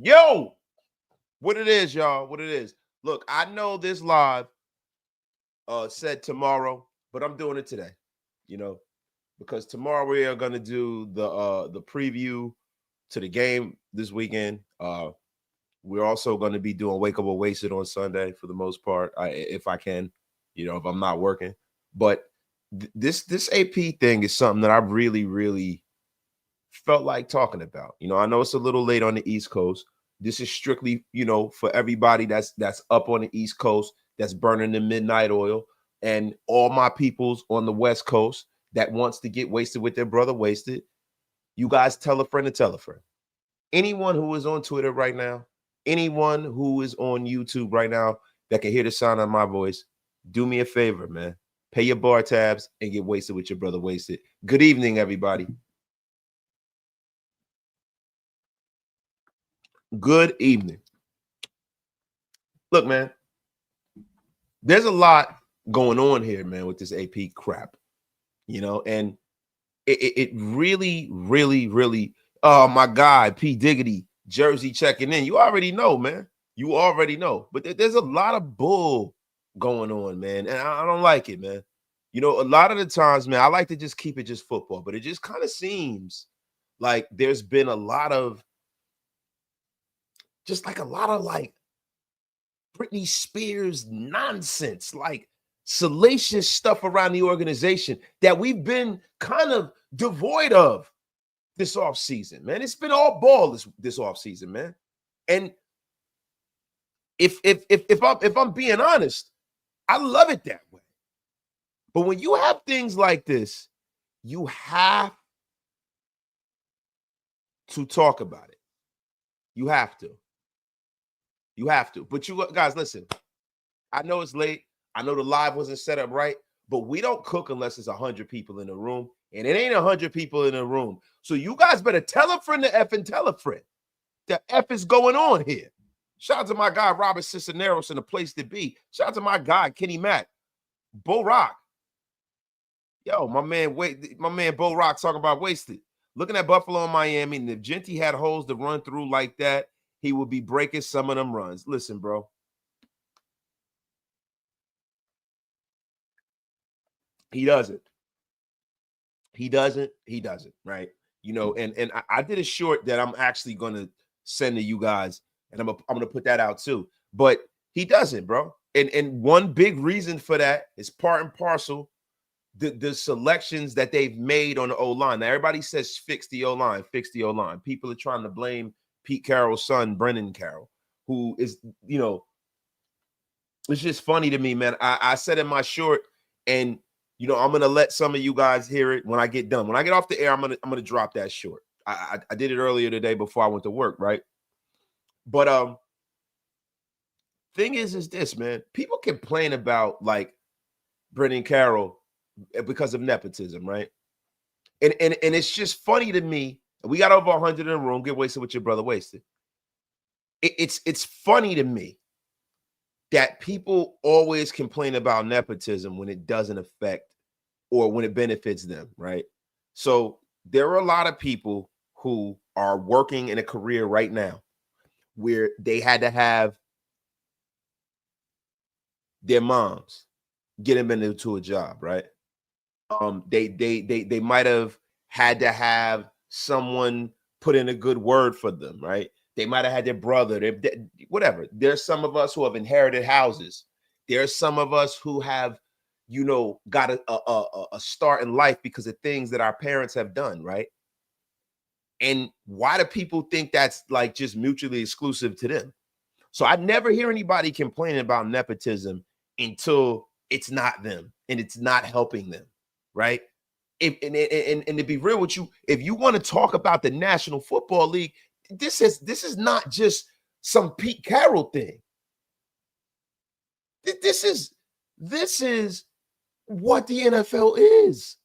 Yo, what it is, y'all? What it is? Look, I know this live said tomorrow, but I'm doing it today. You know, because tomorrow we are gonna do the preview to the game this weekend. We're also going to be doing Wake Up or Wasted on Sunday for the most part, if I can, if I'm not working. But this AP thing is something that I really felt like talking about. I know it's a little late on the East Coast. This is strictly, for everybody that's up on the East Coast, that's burning the midnight oil, and all my peoples on the West Coast that wants to get wasted with their brother wasted. You guys tell a friend to tell a friend. Anyone who is on Twitter right now, anyone who is on YouTube right now that can hear the sound of my voice, do me a favor, man. Pay your bar tabs and get wasted with your brother wasted. Good evening, everybody. Good evening. Look, man, there's a lot going on here, man, with this AP crap, and it really, oh, my guy, P. Diggity, Jersey checking in. You already know, man. You already know. But there's a lot of bull going on, man, and I don't like it, man. A lot of the times, man, I like to just keep it just football, but it just kind of seems like there's been a lot of Britney Spears nonsense, like salacious stuff around the organization that we've been kind of devoid of this offseason, man. It's been all ball this offseason, man. And if I'm being honest, I love it that way. But when you have things like this, you have to talk about it. You have to. You have to. But you guys, listen, I know it's late. I know the live wasn't set up right, but we don't cook unless it's 100 people in the room, and it ain't 100 people in the room. So you guys better tell a friend to F and tell a friend. The F is going on here. Shout out to my guy, Robert Cisneros, in the place to be. Shout out to my guy, Kenny Mack, Bo Rock. Yo, my man Bo Rock talking about wasted. Looking at Buffalo and Miami, and if Genty had holes to run through like that, he would be breaking some of them runs. Listen, bro. He doesn't. He doesn't, right? And I did a short that I'm actually going to send to you guys, and I'm gonna put that out too. But he doesn't, bro. And one big reason for that is part and parcel the selections that they've made on the O-line. Now, everybody says fix the O-line, fix the O-line. People are trying to blame Pete Carroll's son, Brendan Carroll, who is, it's just funny to me, man. I said in my short, and I'm gonna let some of you guys hear it when I get done. When I get off the air, I'm gonna drop that short. I did it earlier today before I went to work, right? But thing is this, man. People complain about like Brendan Carroll because of nepotism, right? And it's just funny to me. We got over 100 in the room. Get wasted with your brother wasted. It's funny to me that people always complain about nepotism when it doesn't affect or when it benefits them, right? So there are a lot of people who are working in a career right now where they had to have their moms get them into a job, right? They might have had to have someone put in a good word for them, right? They might have had their brother, whatever. There's some of us who have inherited houses. There's some of us who have, got a start in life because of things that our parents have done, right? And why do people think that's like just mutually exclusive to them? So I never hear anybody complaining about nepotism until it's not them and it's not helping them, right? And to be real with you, if you want to talk about the National Football League, this is not just some Pete Carroll thing. This is what the NFL is.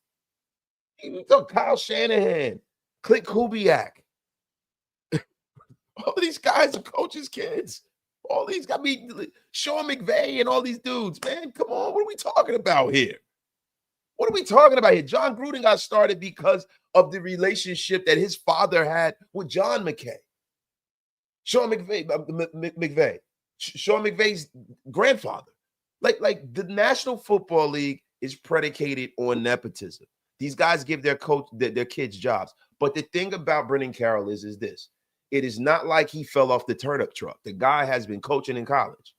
You got Kyle Shanahan, Clint Kubiak. All these guys are coaches' kids. All these got me, Sean McVay and all these dudes, man. Come on, what are we talking about here? What are we talking about here? John Gruden got started because of the relationship that his father had with John McKay. Sean McVay, Sean McVay's grandfather. Like the National Football League is predicated on nepotism. These guys give their kids jobs. But the thing about Brennan Carroll is this. It is not like he fell off the turnip truck. The guy has been coaching in college.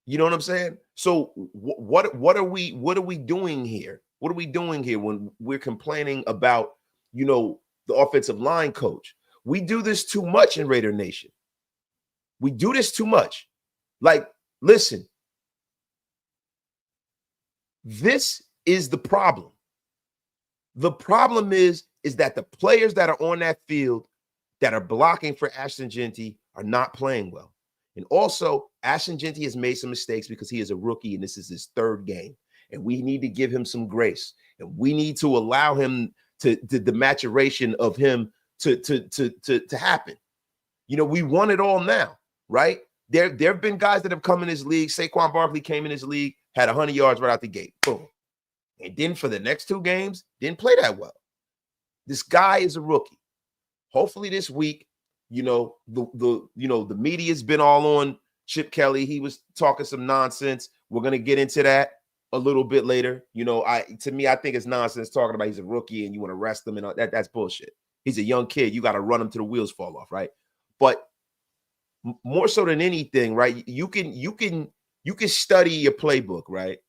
You know what I'm saying? So what are we doing here? What are we doing here when we're complaining about, the offensive line coach? We do this too much in Raider Nation. We do this too much. Like, listen, this is the problem. The problem is that the players that are on that field that are blocking for Ashton Jeanty are not playing well. And also, Ashton Jeanty has made some mistakes because he is a rookie and this is his third game. And we need to give him some grace. And we need to allow him to the maturation of him to happen. We want it all now, right? There have been guys that have come in this league. Saquon Barkley came in this league, had 100 yards right out the gate. Boom. And then for the next 2 games, didn't play that well. This guy is a rookie. Hopefully this week, the media's been all on Chip Kelly. He was talking some nonsense. We're going to get into that a little bit later. I think it's nonsense talking about he's a rookie and you want to rest him and all that's bullshit. He's a young kid. You got to run him till the wheels fall off, right? But more so than anything, right? You can study your playbook, right?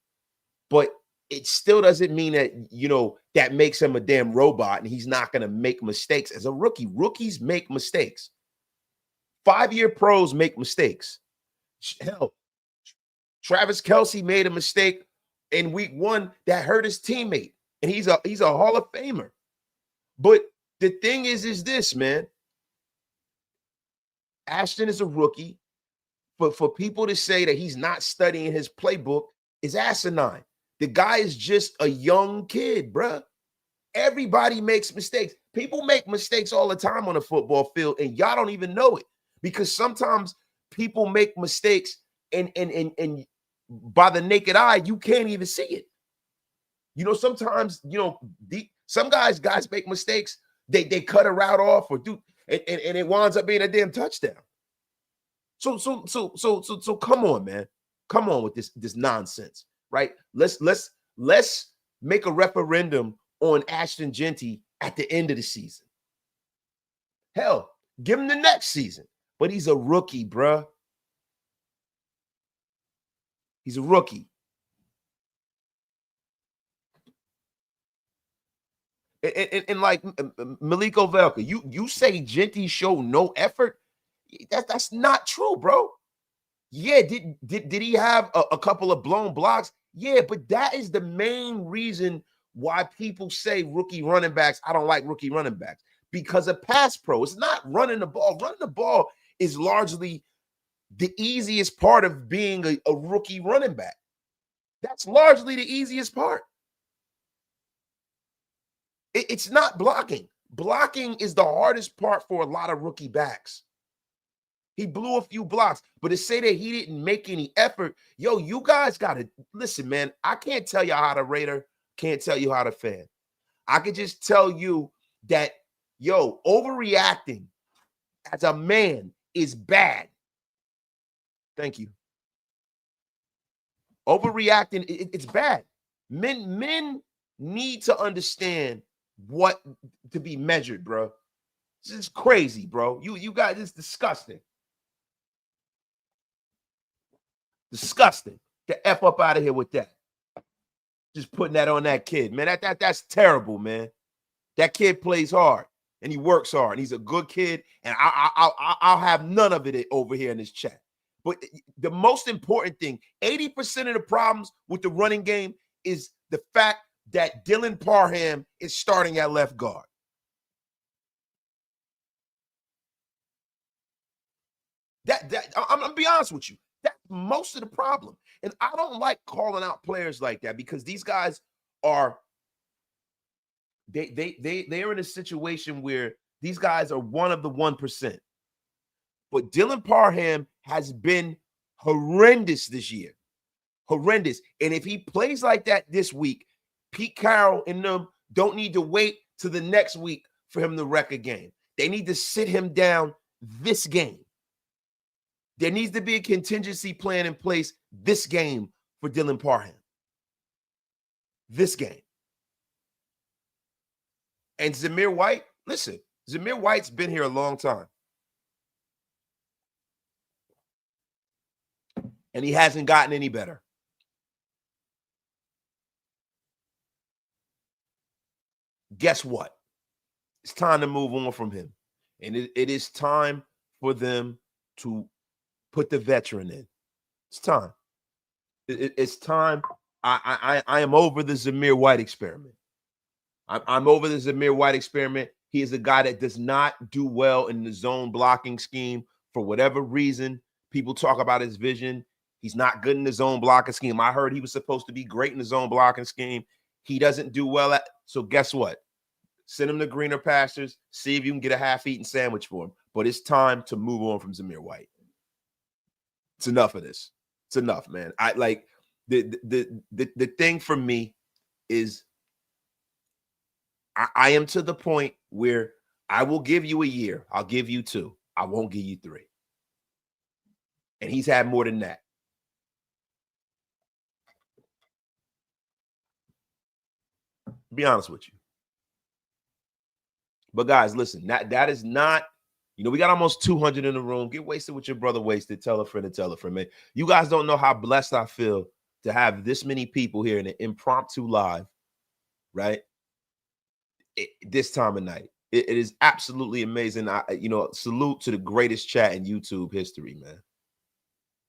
But it still doesn't mean that, that makes him a damn robot and he's not going to make mistakes as a rookie. Rookies make mistakes. 5-year pros make mistakes. Hell, Travis Kelce made a mistake in week 1 that hurt his teammate, and he's a Hall of Famer. But the thing is this, man. Ashton is a rookie. But for people to say that he's not studying his playbook is asinine. The guy is just a young kid, bruh. Everybody makes mistakes. People make mistakes all the time on a football field, and y'all don't even know it because sometimes people make mistakes and by the naked eye, you can't even see it. Sometimes, some guys make mistakes. They cut a route off or do, and it winds up being a damn touchdown. So come on, man. Come on with this nonsense, right? Let's make a referendum on Ashton Jeanty at the end of the season. Hell, give him the next season. But he's a rookie, bruh. He's a rookie. And like Malik Ovelka, you say Jeanty showed no effort. That's not true, bro. Yeah, did he have a couple of blown blocks? Yeah, but that is the main reason why people say rookie running backs. I don't like rookie running backs because of pass pro. It's not running the ball. Running the ball is largely the easiest part of being a rookie running back. That's largely the easiest part. It's not blocking. Blocking is the hardest part for a lot of rookie backs. He blew a few blocks, but to say that he didn't make any effort, yo, you guys got to listen, man. I can't tell you how to Raider, can't tell you how to fan. I can just tell you that, yo, overreacting as a man is bad. Thank you. Overreacting, it's bad. Men need to understand what to be measured, bro. This is crazy, bro. You guys, it's disgusting. Disgusting. Get F up out of here with that. Just putting that on that kid, man. That's terrible, man. That kid plays hard and he works hard and he's a good kid. And I'll have none of it over here in this chat. But the most important thing, 80% of the problems with the running game is the fact that Dylan Parham is starting at left guard. I'm gonna be honest with you. That's most of the problem. And I don't like calling out players like that because these guys are they're in a situation where these guys are one of the 1%. But Dylan Parham has been horrendous this year. Horrendous. And if he plays like that this week, Pete Carroll and them don't need to wait to the next week for him to wreck a game. They need to sit him down this game. There needs to be a contingency plan in place this game for Dylan Parham. This game. And Zamir White, listen, Zamir White's been here a long time. And he hasn't gotten any better. Guess what? It's time to move on from him. And it is time for them to put the veteran in. It's time. It's time. I am over the Zamir White experiment. I'm over the Zamir White experiment. He is a guy that does not do well in the zone blocking scheme for whatever reason. People talk about his vision. He's not good in the zone blocking scheme. I heard he was supposed to be great in the zone blocking scheme. He doesn't do well at. So guess what? Send him to greener pastures. See if you can get a half-eaten sandwich for him. But it's time to move on from Zamir White. It's enough of this. It's enough, man. I like the thing for me is I am to the point where I will give you a year. I'll give you 2. I won't give you 3. And he's had more than that. Be honest with you. But guys, listen, that is not, we got almost 200 in the room. Get wasted with your brother wasted. Tell a friend and tell a friend, man. You guys don't know how blessed I feel to have this many people here in an impromptu live, right? This time of night. It is absolutely amazing. Salute to the greatest chat in YouTube history, man.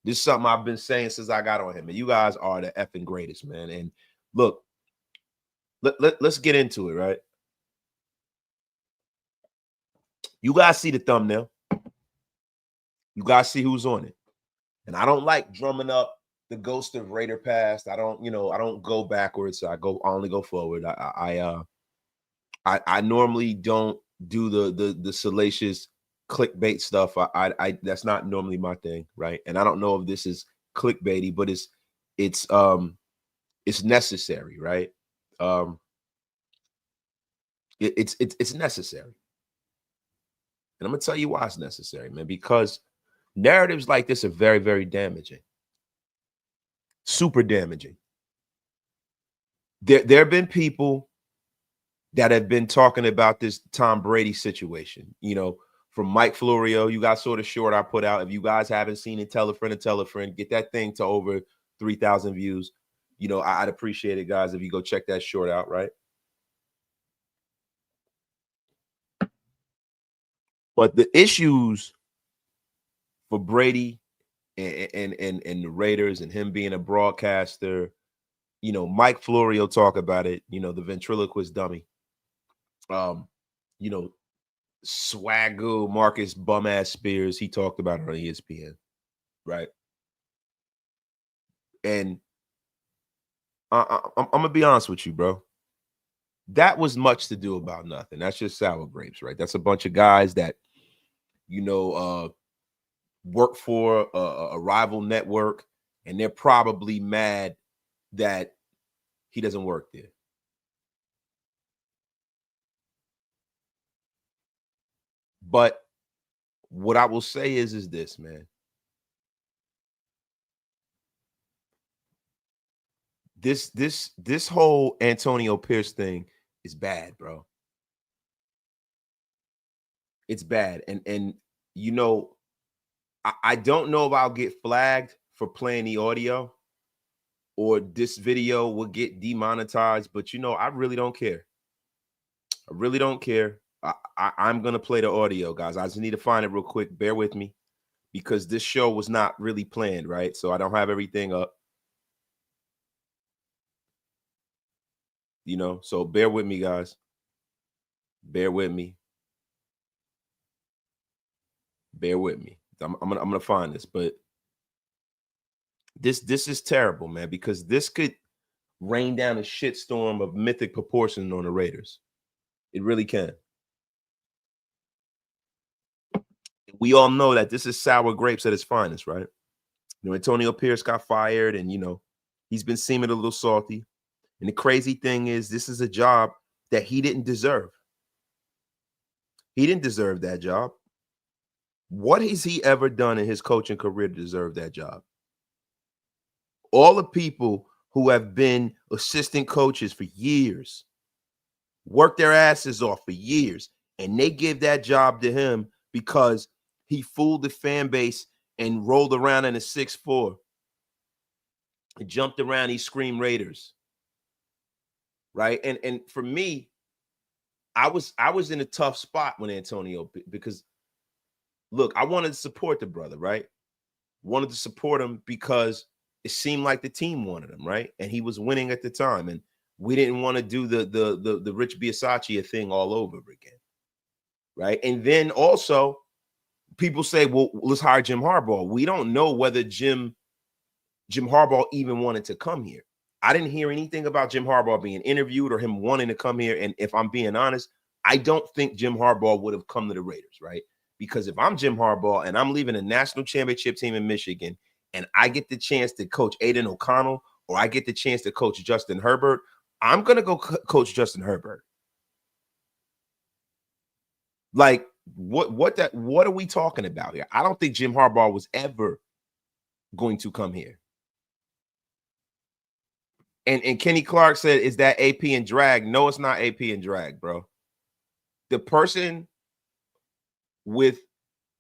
This is something I've been saying since I got on him, and you guys are the effing greatest, man. And look, let's get into it, right? You guys see the thumbnail. You guys see who's on it. And I don't like drumming up the ghost of Raider past. I don't go backwards. I only go forward. I normally don't do the salacious clickbait stuff. I that's not normally my thing, right? And I don't know if this is clickbaity, but it's necessary, right? It's necessary. And I'm gonna tell you why it's necessary, man, because narratives like this are very, very damaging. Super damaging. There have been people that have been talking about this Tom Brady situation, from Mike Florio. You guys saw the short I put out. If you guys haven't seen it, tell a friend and tell a friend. Get that thing to over 3,000 views. I'd appreciate it, guys, if you go check that short out, right? But the issues for Brady and the Raiders and him being a broadcaster, Mike Florio talk about it, the ventriloquist dummy. Swagoo Marcus Bum-ass Spears, he talked about it on ESPN, right? And I'm gonna be honest with you, bro. That was much to do about nothing. That's just sour grapes, right? That's a bunch of guys that work for a rival network, and they're probably mad that he doesn't work there. But what I will say is this, man. This whole Antonio Pierce thing is bad, bro. It's bad. And I don't know if I'll get flagged for playing the audio or this video will get demonetized, but I really don't care. I really don't care. I'm gonna play the audio, guys. I just need to find it real quick. Bear with me, because this show was not really planned, right? So I don't have everything up. So bear with me, guys. Bear with me. Bear with me. I'm gonna find this, but this is terrible, man, because this could rain down a shitstorm of mythic proportion on the Raiders. It really can. We all know that this is sour grapes at its finest, right? Antonio Pierce got fired, and he's been seeming a little salty. And the crazy thing is, this is a job that he didn't deserve. He didn't deserve that job. What has he ever done in his coaching career to deserve that job? All the people who have been assistant coaches for years, worked their asses off for years, and they give that job to him because he fooled the fan base and rolled around in a 6'4", and jumped around. He screamed Raiders, right? And for me, I was in a tough spot when Antonio, because look, I wanted to support the brother, right? Wanted to support him because it seemed like the team wanted him, right? And he was winning at the time, and we didn't want to do the Rich Bisaccia thing all over again, right? And then also people say, well, let's hire Jim Harbaugh. We don't know whether Jim Harbaugh even wanted to come here. I didn't hear anything about Jim Harbaugh being interviewed or him wanting to come here. And if I'm being honest, I don't think Jim Harbaugh would have come to the Raiders, right? Because if I'm Jim Harbaugh and I'm leaving a national championship team in Michigan and I get the chance to coach Aiden O'Connell or I get the chance to coach Justin Herbert, I'm going to go coach Justin Herbert. Like, what are we talking about here? I don't think Jim Harbaugh was ever going to come here. And Kenny Clark said, is that AP and drag? No, it's not AP and drag, bro. The person with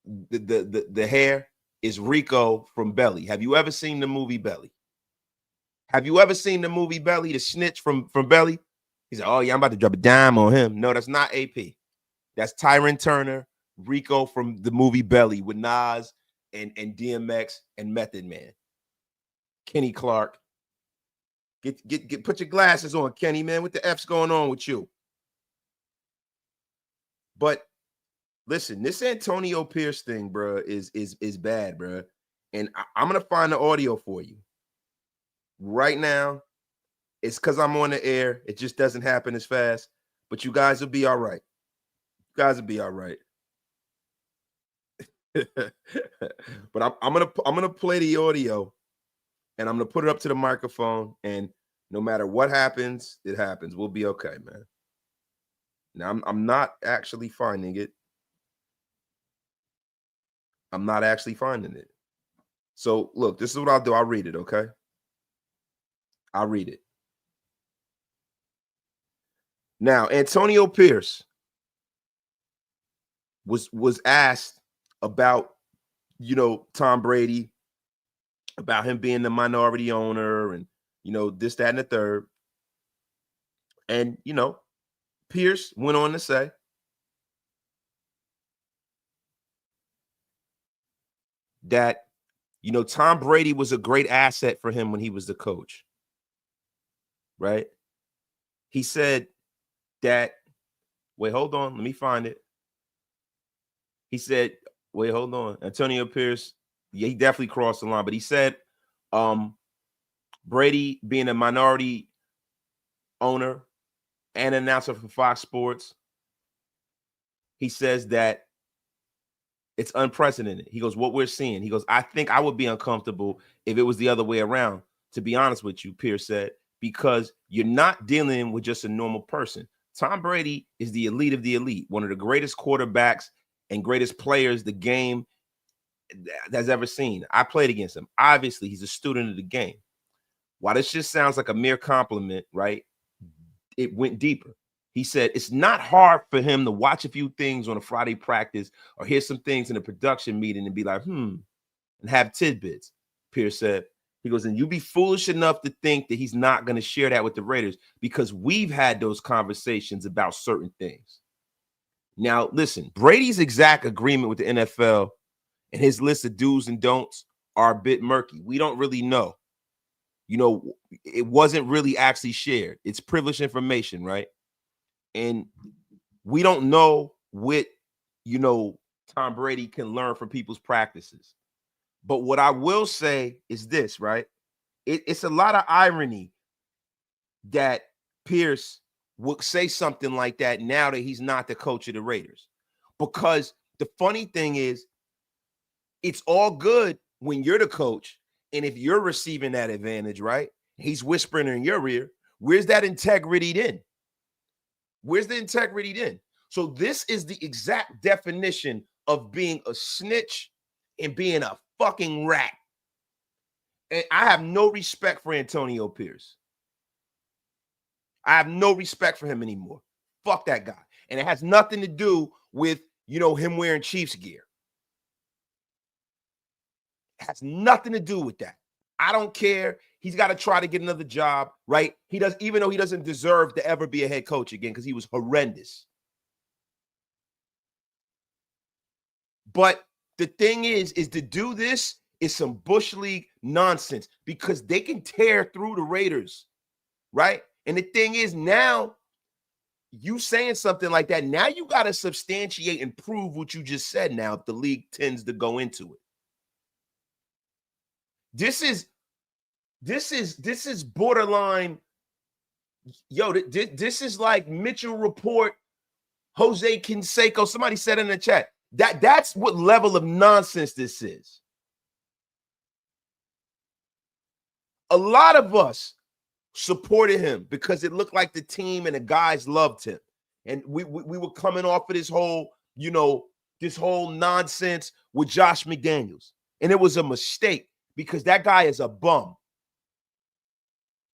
the hair is Rico from Belly. Have you ever seen the movie Belly? Have you ever seen the movie Belly, the snitch from Belly? He said, oh, yeah, I'm about to drop a dime on him. No, that's not AP. That's Tyron Turner, Rico from the movie Belly with Nas and DMX and Method Man. Kenny Clark. Get put your glasses on, Kenny, man. What the F's going on with you? But listen, this Antonio Pierce thing, bro, is bad, bro. And I'm gonna find the audio for you right now. It's because I'm on the air. It just doesn't happen as fast. But you guys will be all right. You guys will be all right. But I'm gonna play the audio, and I'm gonna put it up to the microphone. And no matter what happens, it happens. We'll be okay, man. Now I'm not actually finding it. I'm not actually finding it. So look, this is what I'll do. I'll read it, okay? I'll read it. Now, Antonio Pierce was asked about, Tom Brady, about him being the minority owner and, this, that, and the third. And, Pierce went on to say, that, Tom Brady was a great asset for him when he was the coach, right? He said that, wait, hold on, let me find it. He said, wait, hold on. Antonio Pierce, yeah, he definitely crossed the line, but he said Brady being a minority owner and announcer for Fox Sports, he says that it's unprecedented. He goes, what we're seeing. He goes, I think I would be uncomfortable if it was the other way around, to be honest with you, Pierce said, because you're not dealing with just a normal person. Tom Brady is the elite of the elite, one of the greatest quarterbacks and greatest players the game has ever seen. I played against him. Obviously, he's a student of the game. While this just sounds like a mere compliment, right? It went deeper. He said it's not hard for him to watch a few things on a Friday practice or hear some things in a production meeting and be like, and have tidbits. Pierce said, he goes, and you be foolish enough to think that he's not going to share that with the Raiders because we've had those conversations about certain things. Now, listen, Brady's exact agreement with the NFL and his list of do's and don'ts are a bit murky. We don't really know. It wasn't really actually shared. It's privileged information, right? And we don't know what, Tom Brady can learn from people's practices. But what I will say is this, right? It's a lot of irony that Pierce would say something like that now that he's not the coach of the Raiders. Because the funny thing is, it's all good when you're the coach. And if you're receiving that advantage, right? He's whispering in your ear. Where's that integrity then? Where's the integrity then? So this is the exact definition of being a snitch and being a fucking rat. And I have no respect for Antonio Pierce. I have no respect for him anymore. Fuck that guy. And it has nothing to do with, him wearing Chiefs gear. It has nothing to do with that. I don't care. He's got to try to get another job, right? He does, even though he doesn't deserve to ever be a head coach again because he was horrendous. But the thing is to do this is some Bush League nonsense because they can tear through the Raiders, right? And the thing is, now you saying something like that, now you got to substantiate and prove what you just said now if the league tends to go into it. This is borderline. Yo, this is like Mitchell Report, Jose Canseco. Somebody said in the chat. That's what level of nonsense this is. A lot of us supported him because it looked like the team and the guys loved him. And we were coming off of this whole, this whole nonsense with Josh McDaniels. And it was a mistake because that guy is a bum.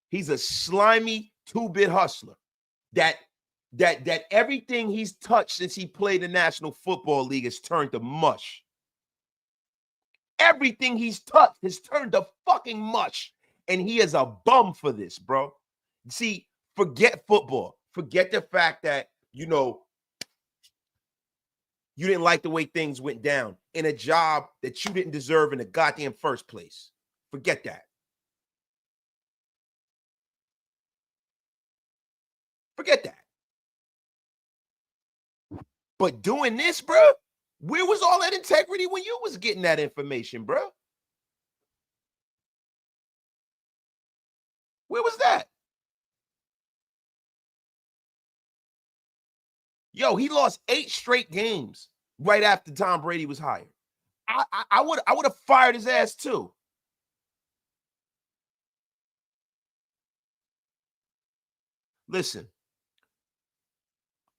He's a slimy two-bit hustler that everything he's touched since he played the National Football League has turned to mush. Everything he's touched has turned to fucking mush. And he is a bum for this, bro. See, forget football. Forget the fact that, you didn't like the way things went down in a job that you didn't deserve in the goddamn first place. Forget that. Forget that. But doing this, bro, where was all that integrity when you was getting that information, bro? Where was that? Yo, he lost 8 straight games right after Tom Brady was hired. I would have fired his ass too. Listen,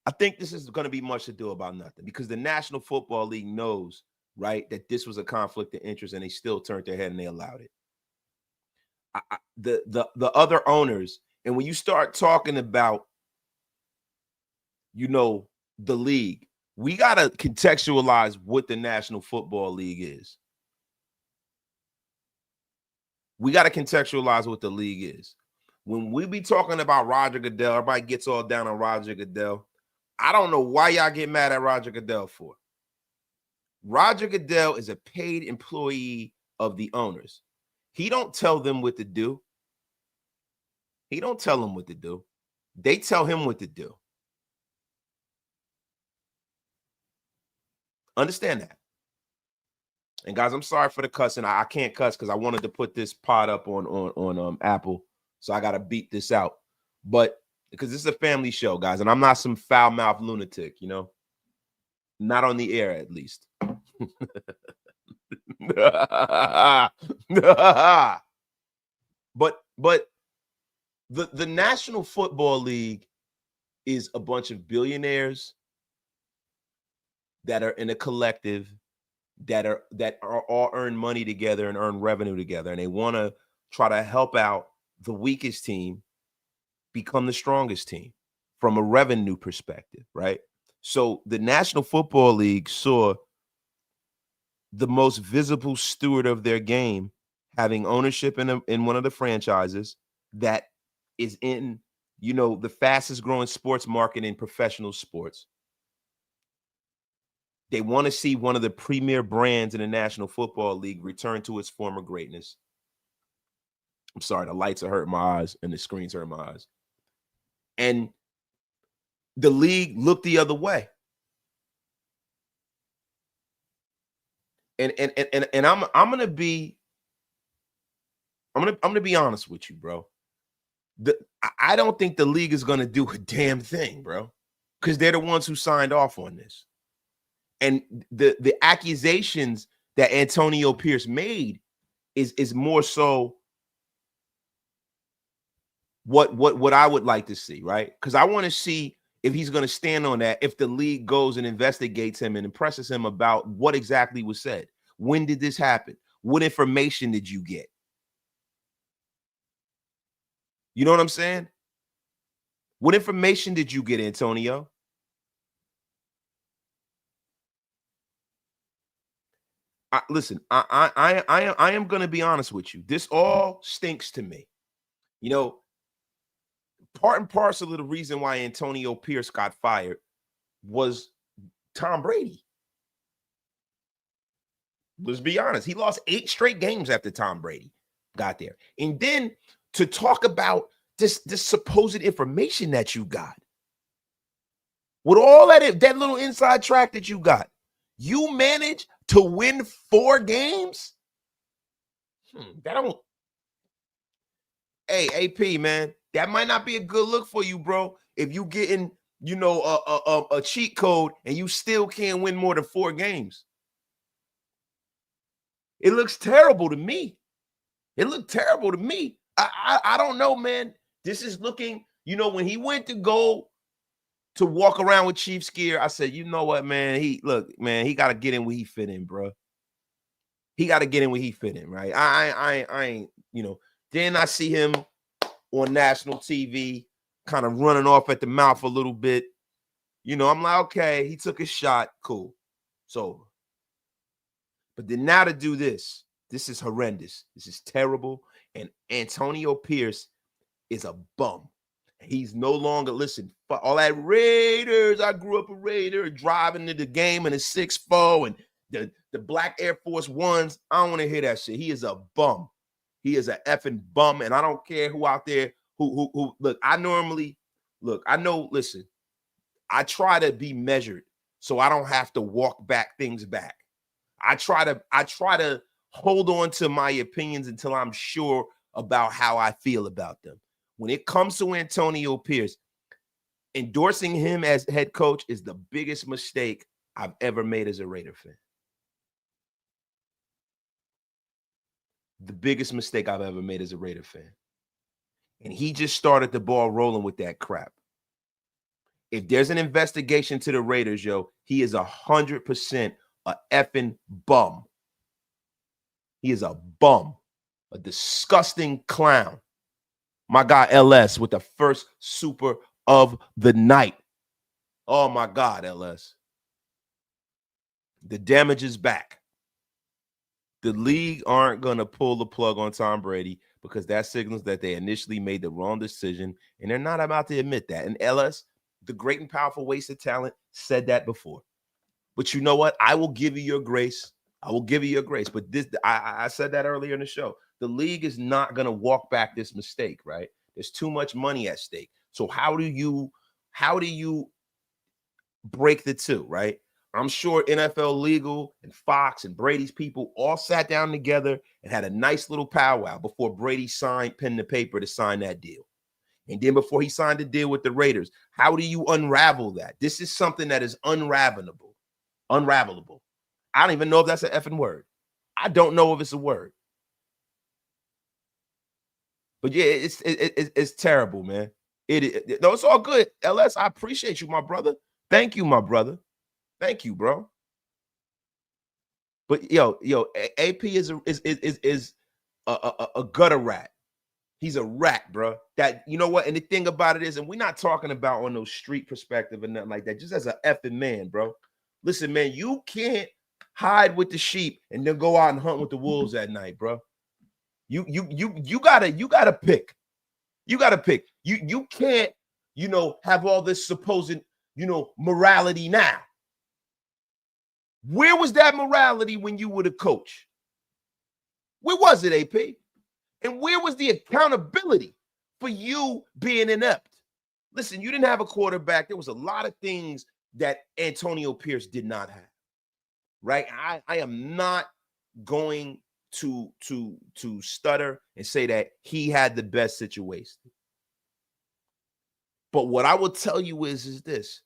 I think this is going to be much to do about nothing because the National Football League knows, right, that this was a conflict of interest and they still turned their head and they allowed it. The other owners, and when you start talking about, the league, we got to contextualize what the National Football League is. We got to contextualize what the league is. When we be talking about Roger Goodell, everybody gets all down on Roger Goodell. I don't know why y'all get mad at Roger Goodell for. Roger Goodell is a paid employee of the owners. He don't tell them what to do. He don't tell them what to do. They tell him what to do. Understand that. And guys, I'm sorry for the cussing. I can't cuss because I wanted to put this pod up on Apple. So I got to beat this out. But because this is a family show, guys, and I'm not some foul-mouthed lunatic, Not on the air, at least. But the National Football League is a bunch of billionaires that are in a collective that are all earn money together and earn revenue together, and they want to try to help out the weakest team become the strongest team from a revenue perspective, right? So the National Football League saw the most visible steward of their game having ownership in one of the franchises that is in, the fastest growing sports market in professional sports. They want to see one of the premier brands in the National Football League return to its former greatness. I'm sorry, the lights are hurting my eyes and the screens hurt my eyes. And the league looked the other way. And I'm gonna be honest with you, bro. I don't think the league is gonna do a damn thing, bro, because they're the ones who signed off on this. And the accusations that Antonio Pierce made is more so what I would like to see, right? Because I want to see if he's going to stand on that, if the league goes and investigates him and impresses him about what exactly was said. When did this happen? What information did you get? You know what I'm saying? What information did you get, Antonio? Listen, I am going to be honest with you. This all stinks to me. You know, part and parcel of the reason why Antonio Pierce got fired was Tom Brady. Let's be honest. He lost 8 straight games after Tom Brady got there. And then to talk about this supposed information that you got, with all that little inside track that you got, you managed to win 4 games? That don't. Hey, AP, man, that might not be a good look for you, bro. If you getting, a cheat code and you still can't win more than 4 games. It looks terrible to me. It looked terrible to me. I don't know, man. This is looking, when he went to go to walk around with Chiefs gear, I said, you know what, man? He got to get in where he fit in, bro. He got to get in where he fit in, right? I ain't, Then I see him on national TV kind of running off at the mouth a little bit. I'm like, okay, he took a shot. Cool. It's over. But then now to do this is horrendous. This is terrible. And Antonio Pierce is a bum. He's no longer, listen, all that Raiders. I grew up a Raider, driving to the game in a 6'4" and the black Air Force Ones. I don't want to hear that shit. He is a bum. He is an effing bum. And I don't care who out there who look, I know, listen, I try to be measured so I don't have to walk things back. I try to hold on to my opinions until I'm sure about how I feel about them. When it comes to Antonio Pierce, endorsing him as head coach is the biggest mistake I've ever made as a Raider fan. The biggest mistake I've ever made as a Raider fan. And he just started the ball rolling with that crap. If there's an investigation to the Raiders, he is 100% a effing bum. He is a bum, a disgusting clown. My guy LS with the first super of the night. Oh my God, LS. The damage is back. The league aren't going to pull the plug on Tom Brady because that signals that they initially made the wrong decision, and they're not about to admit that. And LS, the great and powerful waste of talent, said that before. But you know what? I will give you your grace. I will give you your grace. But this, I said that earlier in the show. The league is not going to walk back this mistake, right? There's too much money at stake. So how do you break the two, right? I'm sure NFL Legal and Fox and Brady's people all sat down together and had a nice little powwow before Brady penned the paper to sign that deal. And then before he signed the deal with the Raiders, how do you unravel that? This is something that is unravelable. I don't even know if that's an effing word. I don't know if it's a word. But yeah, it's terrible, man. No, it's all good. LS, I appreciate you, my brother. Thank you, my brother. Thank you, bro. But AP is a gutter rat. He's a rat, bro. That, you know what? And the thing about it is, and we're not talking about on no street perspective and nothing like that. Just as an effing man, bro. Listen, man, you can't hide with the sheep and then go out and hunt with the wolves at night, bro. You gotta pick. You gotta pick. You can't, have all this supposed, morality now. Where was that morality when you were the coach? Where was it, AP? And where was the accountability for you being inept? Listen, you didn't have a quarterback. There was a lot of things that Antonio Pierce did not have, right? I am not going to stutter and say that he had the best situation. But what I will tell you is this.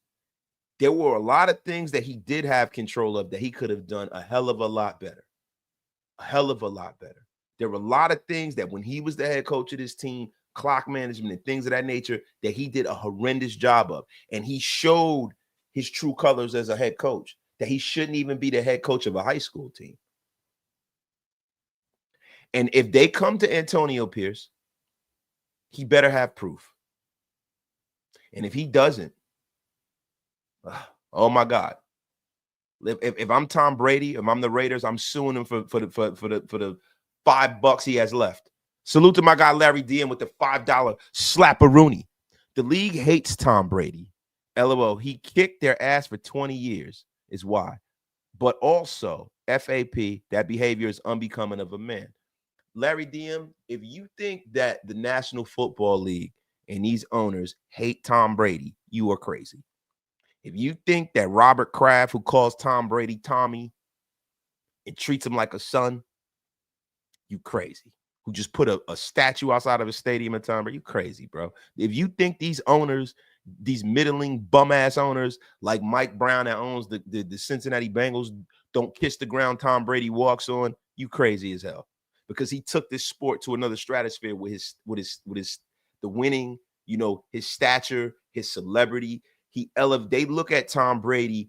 There were a lot of things that he did have control of that he could have done a hell of a lot better. A hell of a lot better. There were a lot of things that when he was the head coach of this team clock management, and things of that nature that he did a horrendous job of. And he showed his true colors as a head coach, that he shouldn't even be the head coach of a high school team. And if they come to Antonio Pierce, he better have proof. And if he doesn't, oh my God. If I'm Tom Brady, if I'm the Raiders, I'm suing him for the $5 he has left. Salute to my guy Larry Dean with the $5 slap-a-rooney. The league hates Tom Brady. LOL. He kicked their ass for 20 years is why. But also, FAP, that behavior is unbecoming of a man. Larry DM, if you think that the National Football League and these owners hate Tom Brady, you are crazy. If you think that Robert Kraft, who calls Tom Brady Tommy and treats him like a son, you crazy. Who just put a statue outside of a stadium in Tom Brady, you crazy, bro. If you think these owners, these middling bum-ass owners like Mike Brown that owns the Cincinnati Bengals don't kiss the ground Tom Brady walks on, you crazy as hell. Because he took this sport to another stratosphere with the winning, you know, his stature, his celebrity. They look at Tom Brady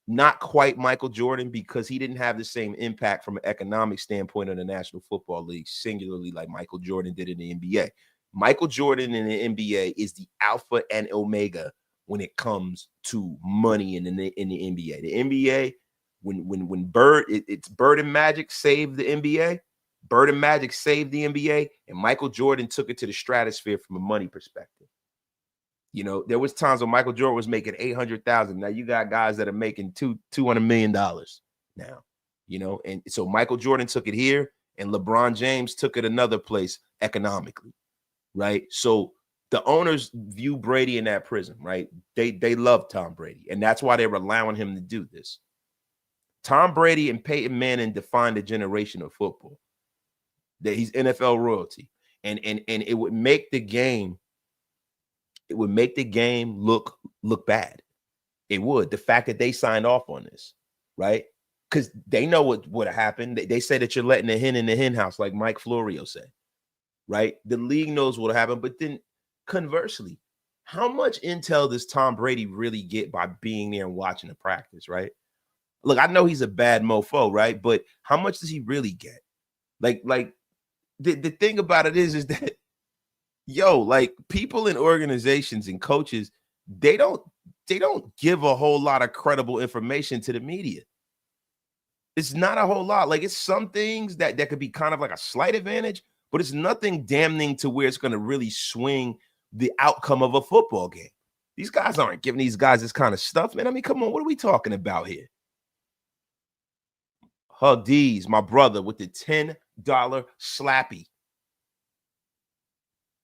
not quite Michael Jordan because he didn't have the same impact from an economic standpoint in the National Football League, singularly like Michael Jordan did in the NBA. Michael Jordan in the NBA is the alpha and omega when it comes to money in the NBA. The NBA, when it's Bird and Magic saved the NBA. Bird and Magic saved the NBA, and Michael Jordan took it to the stratosphere from a money perspective. You know, there was times when Michael Jordan was making 800,000. Now you got guys that are making $200 million now, you know, and so Michael Jordan took it here and LeBron James took it another place economically, right? So the owners view Brady in that prism, right? They love Tom Brady, and that's why they're allowing him to do this. Tom Brady and Peyton Manning defined a generation of football. That he's NFL royalty, and it would make the game. It would make the game look bad. It would. The fact that they signed off on this, right? Because they know what would have happened. They say that you're letting a hen in the hen house, like Mike Florio said, right? The league knows what happened. But then conversely, how much intel does Tom Brady really get by being there and watching the practice, right? Look, I know he's a bad mofo, right? But how much does he really get? Like the thing about it is that like people in organizations and coaches, they don't give a whole lot of credible information to the media. It's not a whole lot. Like it's some things that could be kind of like a slight advantage, but it's nothing damning to where it's going to really swing the outcome of a football game. These guys aren't giving these guys this kind of stuff, man. I mean, come on, what are we talking about here? Hug D's, my brother, with the $10 slappy.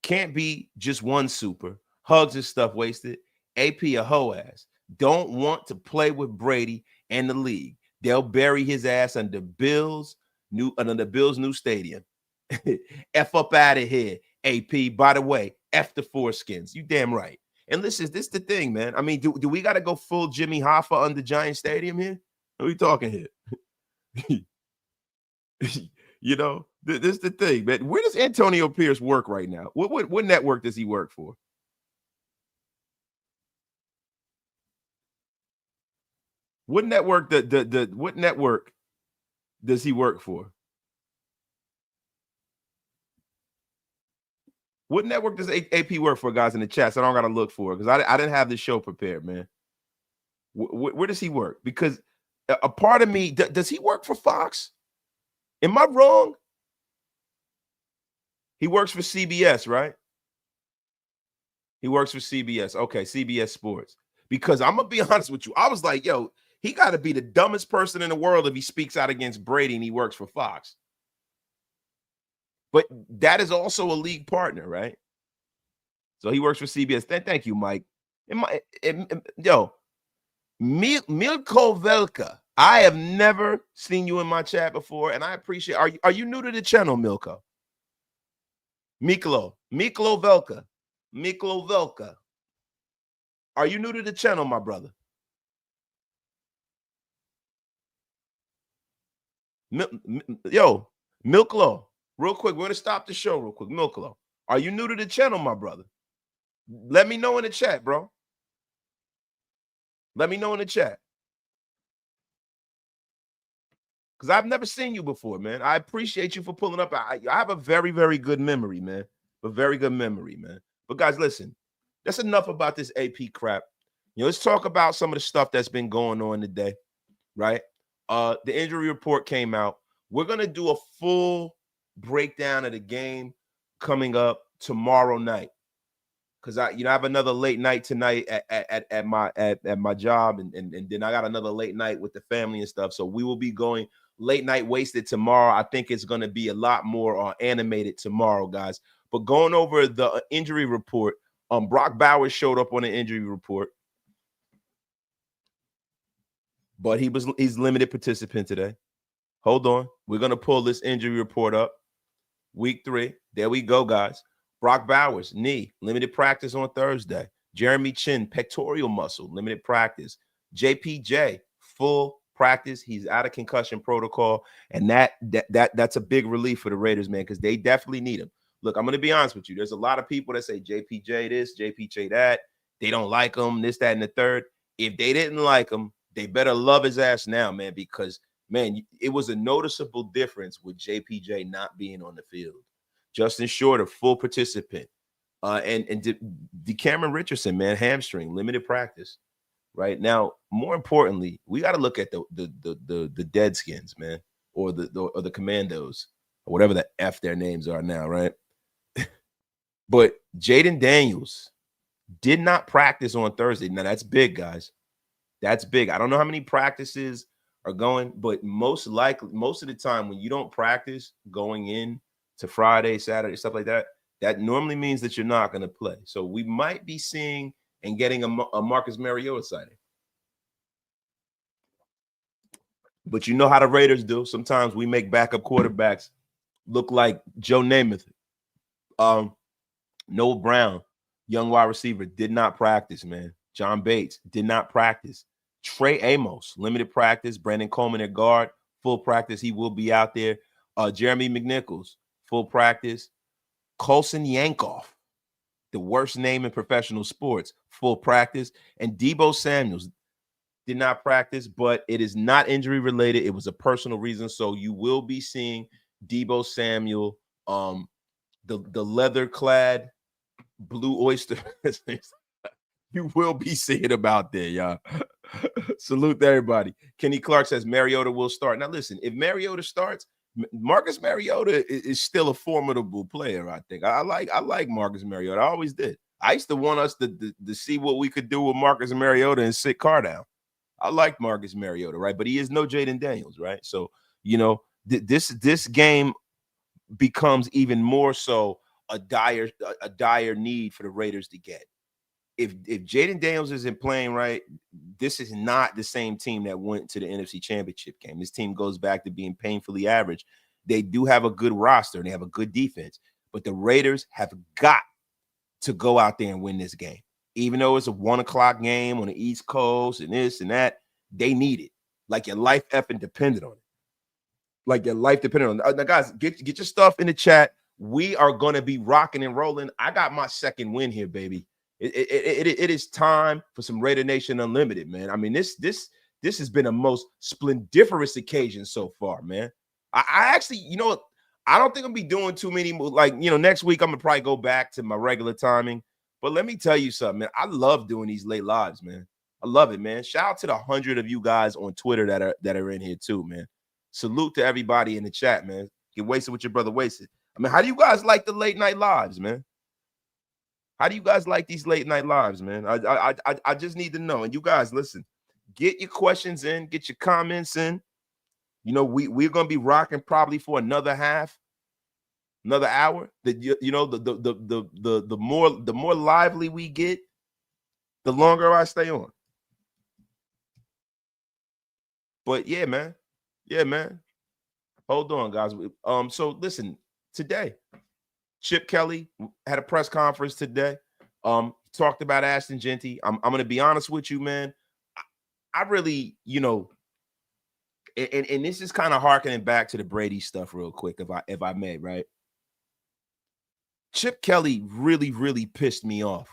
Can't be just one super. Hugs and stuff wasted. AP a hoe ass. Don't want to play with Brady and the league. They'll bury his ass under the Bills' new stadium. F up out of here, AP. By the way, F the foreskins. You damn right. And listen, this is the thing, man. I mean, do we got to go full Jimmy Hoffa under Giant Stadium here? What are we talking here? You know, this is the thing, man. Where does Antonio Pierce work right now? What network does he work for? What network what network does he work for? What network does AP work for, guys, in the chat? So I don't got to look for it because I didn't have this show prepared, man. Where does he work? Because a part of me, does he work for Fox? Am I wrong? He works for CBS, right? He works for CBS. Okay, CBS Sports. Because I'm going to be honest with you. I was like, yo, he got to be the dumbest person in the world if he speaks out against Brady and he works for Fox. But that is also a league partner, right? So he works for CBS. Thank you, Mike. Yo, Milko Velka. I have never seen you in my chat before, and I appreciate. Are you new to the channel, Milko? Miklo Velka. Miklo Velka. Are you new to the channel, my brother? Yo, Milklo, real quick. We're going to stop the show real quick. Milklo, Are you new to the channel, my brother? Let me know in the chat, bro. Let me know in the chat. Because I've never seen you before, man. I appreciate you for pulling up. I have a very, very good memory, man. A very good memory, man. But guys, listen, that's enough about this AP crap. Let's talk about some of the stuff that's been going on today, right? The injury report came out. We're gonna do a full breakdown of the game coming up tomorrow night. Because I have another late night tonight at my job, and then I got another late night with the family and stuff. So we will be going late night wasted tomorrow. I think it's going to be a lot more animated tomorrow, guys. But going over the injury report, Brock Bowers showed up on the injury report, but he's limited participant today. Hold on, we're gonna pull this injury report up. Week 3, there we go, guys. Brock Bowers, knee, limited practice on Thursday. Jeremy Chin, pectoral muscle, limited practice. JPJ, full practice. He's out of concussion protocol, and that's a big relief for the Raiders, man, because they definitely need him. Look, I'm going to be honest with you. There's a lot of people that say JPJ this, JPJ that. They don't like him, this, that, and the third. If they didn't like him, they better love his ass now, man, because, man, it was a noticeable difference with JPJ not being on the field. Justin Shorter, full participant. And Cameron Richardson, man, hamstring, limited practice. Right now, more importantly, we got to look at the Deadskins, man, or the Commandos, or whatever the F their names are now, right? But Jaden Daniels did not practice on Thursday. Now that's big, guys. That's big. I don't know how many practices are going, but most of the time when you don't practice going in to Friday, Saturday, stuff like that, that normally means that you're not going to play. So we might be seeing and getting a Marcus Mariota sighting. But you know how the Raiders do. Sometimes we make backup quarterbacks look like Joe Namath. Noah Brown, young wide receiver, did not practice, man. John Bates did not practice. Trey Amos, limited practice. Brandon Coleman at guard, full practice. He will be out there. Jeremy McNichols, full practice. Colson Yankoff, the worst name in professional sports, full practice. And Deebo Samuels did not practice, but it is not injury related. It was a personal reason. So you will be seeing Deebo Samuel, the leather clad blue oyster. You will be seeing about there, y'all. Salute to everybody. Kenny Clark says Mariota will start. Now, listen, if Mariota starts, Marcus Mariota is still a formidable player, I think. I like Marcus Mariota. I always did. I used to want us to see what we could do with Marcus Mariota and sit Carr down. I like Marcus Mariota, right? But he is no Jaden Daniels, right? So, this game becomes even more so a dire need for the Raiders to get. If Jaden Daniels isn't playing right, this is not the same team that went to the NFC Championship game. This team goes back to being painfully average. They do have a good roster and they have a good defense, but the Raiders have got to go out there and win this game. Even though it's a 1:00 game on the East Coast and this and that, they need it. Like your life effing depended on it. Like your life depended on it. Now, guys, get your stuff in the chat. We are going to be rocking and rolling. I got my second win here, baby. It is time for some Raider Nation Unlimited, man. I mean, this has been a most splendiferous occasion so far, man. I actually, I don't think I'll be doing too many. Like, next week I'm gonna probably go back to my regular timing. But let me tell you something, man. I love doing these late lives, man. I love it, man. Shout out to the 100 of you guys on Twitter that are in here too, man. Salute to everybody in the chat, man. Get wasted with your brother wasted. I mean, how do you guys like the late night lives, man? How do you guys like these late night lives, man? I just need to know. And you guys, listen, get your questions in, get your comments in. We're gonna be rocking probably for another hour. The more lively we get, the longer I stay on. But yeah, man. Hold on, guys. So listen, today, Chip Kelly had a press conference today. Talked about Ashton Jeanty. I'm gonna be honest with you, man. I really, and this is kind of harkening back to the Brady stuff real quick, if I may, right? Chip Kelly really, really pissed me off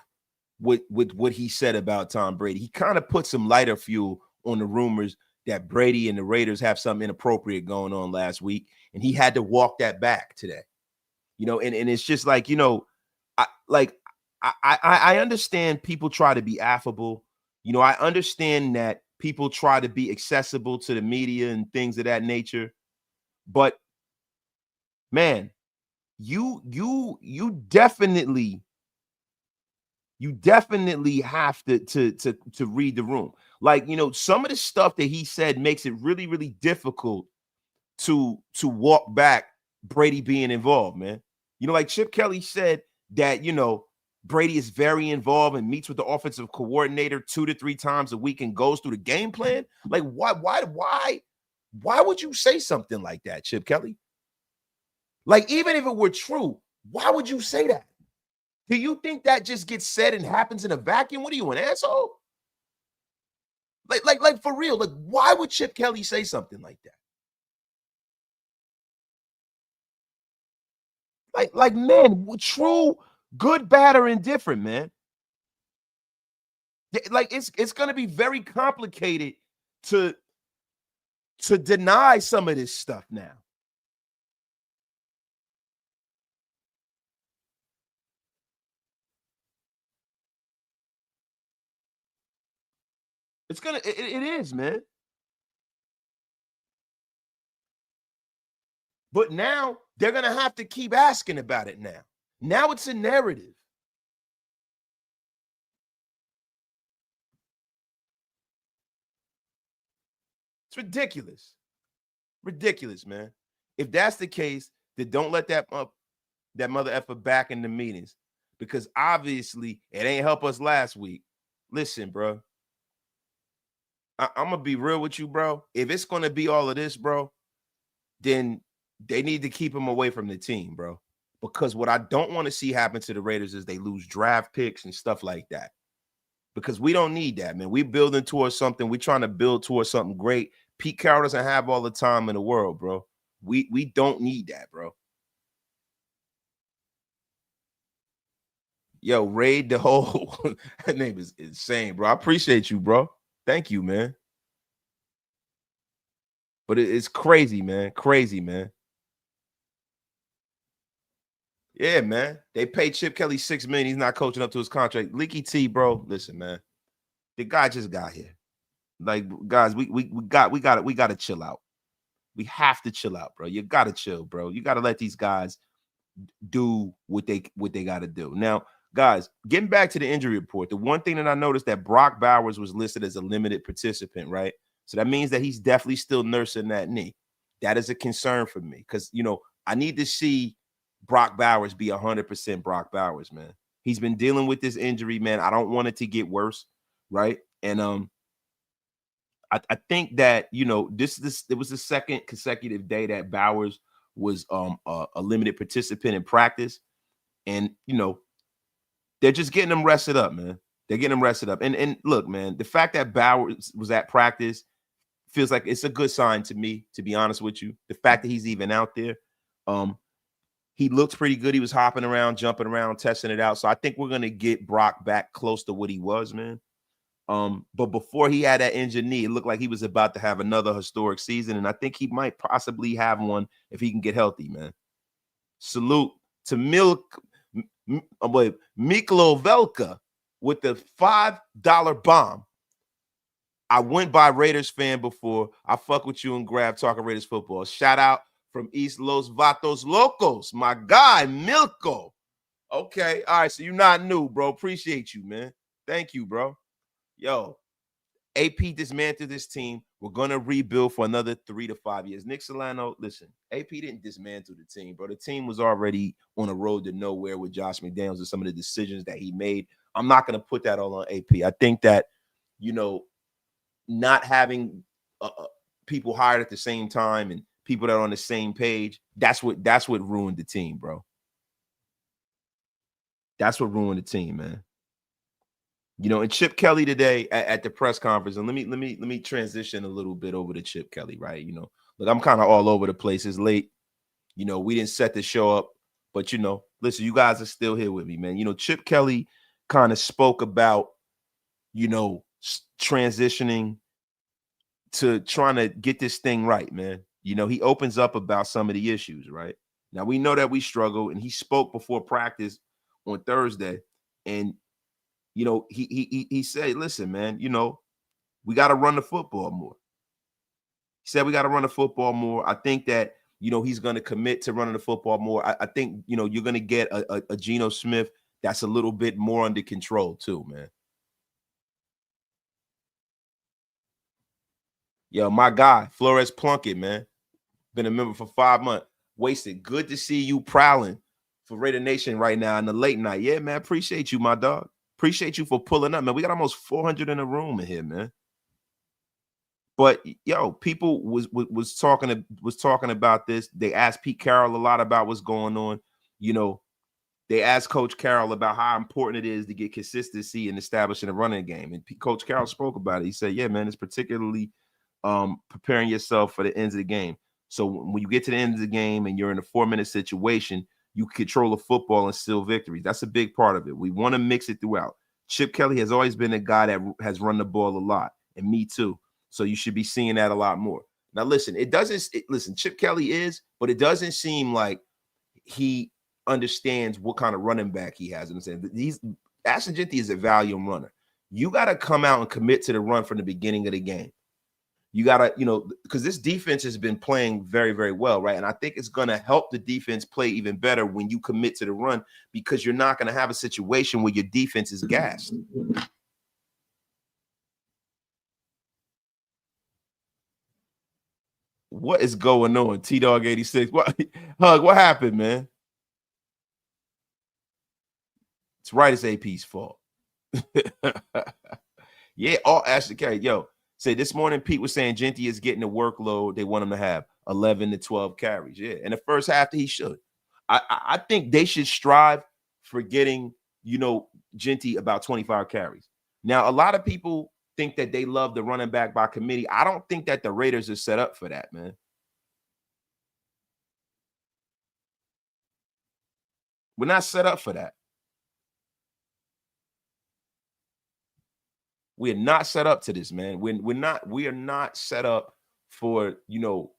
with what he said about Tom Brady. He kind of put some lighter fuel on the rumors that Brady and the Raiders have something inappropriate going on last week, and he had to walk that back today. And it's just like, I like I understand people try to be affable. I understand that people try to be accessible to the media and things of that nature. But man, you definitely have to read the room. Like, some of the stuff that he said makes it really, really difficult to walk back Brady being involved, man. Like Chip Kelly said that, Brady is very involved and meets with the offensive coordinator 2 to 3 times a week and goes through the game plan. Like, why would you say something like that, Chip Kelly? Like, even if it were true, why would you say that? Do you think that just gets said and happens in a vacuum? What are you, an asshole? Like for real, like, why would Chip Kelly say something like that? Like, man, true, good, bad, or indifferent, man. Like, it's gonna be very complicated to deny some of this stuff now. It is, man. But now they're gonna have to keep asking about it now. Now it's a narrative. It's ridiculous. Ridiculous, man. If that's the case, then don't let that mother effer back in the meetings, because obviously it ain't help us last week. Listen, bro, I'm gonna be real with you, bro. If it's gonna be all of this, bro, then they need to keep him away from the team, bro. Because what I don't want to see happen to the Raiders is they lose draft picks and stuff like that. Because we don't need that, man. We're building towards something. We're trying to build towards something great. Pete Carroll doesn't have all the time in the world, bro. We don't need that, bro. Yo, Raid the whole that name is insane, bro. I appreciate you, bro. Thank you, man. But it's crazy, man. Crazy, man. Yeah, man. They paid Chip Kelly $6 million. He's not coaching up to his contract. Leaky T, bro. Listen, man. The guy just got here. Like, guys, we gotta chill out. We have to chill out, bro. You gotta chill, bro. You gotta let these guys do what they gotta do. Now, guys, getting back to the injury report, the one thing that I noticed that Brock Bowers was listed as a limited participant, right? So that means that he's definitely still nursing that knee. That is a concern for me because I need to see Brock Bowers be 100% Brock Bowers, man. He's been dealing with this injury, man. I don't want it to get worse, right? And I think that this it was the second consecutive day that Bowers was a limited participant in practice, and they're just getting him rested up, man. They're getting him rested up, and look, man, the fact that Bowers was at practice feels like it's a good sign to me, to be honest with you. The fact that he's even out there, he looked pretty good. He was hopping around, jumping around, testing it out. So I think we're gonna get Brock back close to what he was, man. But before he had that injured knee, it looked like he was about to have another historic season, and I think he might possibly have one if he can get healthy, man. Salute to Miklo Velka with the $5 bomb. I went by Raiders fan before. I fuck with you and grab talking Raiders football. Shout out from East Los Vatos Locos, my guy Milko. Okay, all right. So you're not new, bro. Appreciate you, man. Thank you, bro. Yo, AP dismantled this team. We're gonna rebuild for another 3 to 5 years. Nick Solano, listen, AP didn't dismantle the team, bro. The team was already on a road to nowhere with Josh McDaniels and some of the decisions that he made. I'm not gonna put that all on AP. I think that not having people hired at the same time and people that are on the same page, that's what ruined the team, bro. That's what ruined the team, man. And Chip Kelly today at the press conference, and let me transition a little bit over to Chip Kelly, right? Look, I'm kind of all over the place. It's late. We didn't set the show up But listen, you guys are still here with me, man. Chip Kelly kind of spoke about, transitioning to trying to get this thing right, man. He opens up about some of the issues, right? Now we know that we struggle, and he spoke before practice on Thursday, and he said, "Listen, man, we got to run the football more." He said we got to run the football more. I think that he's going to commit to running the football more. I think you're going to get a Geno Smith that's a little bit more under control too, man. Yo, my guy, Flores Plunkett, man. Been a member for 5 months. Wasted. Good to see you prowling for Raider Nation right now in the late night. Yeah, man. Appreciate you, my dog. Appreciate you for pulling up, man. We got almost 400 in the room in here, man. But yo, people was talking about this. They asked Pete Carroll a lot about what's going on. They asked Coach Carroll about how important it is to get consistency in establishing a running game. And Coach Carroll spoke about it. He said, "Yeah, man, it's particularly preparing yourself for the ends of the game. So when you get to the end of the game and you're in a 4-minute situation, you control the football and steal victories. That's a big part of it. We want to mix it throughout. Chip Kelly has always been a guy that has run the ball a lot, and me too. So you should be seeing that a lot more. Now, listen, listen, Chip Kelly is, but it doesn't seem like he understands what kind of running back he has. Ashton Jeanty is a volume runner. You got to come out and commit to the run from the beginning of the game. You got to, because this defense has been playing very, very well, right? And I think it's going to help the defense play even better when you commit to the run, because you're not going to have a situation where your defense is gassed. What is going on? T-Dog 86. What Hug, what happened, man? It's right, it's AP's fault. Yeah, all Ashton Carey. Yo, say this morning Pete was saying Jeanty is getting the workload they want him to have, 11 to 12 carries. Yeah, in the first half he should. I think they should strive for getting, Jeanty about 25 carries. Now, a lot of people think that they love the running back by committee. I don't think that the Raiders are set up for that, man. We're not set up for that. We are not set up to this, man. We are not set up for,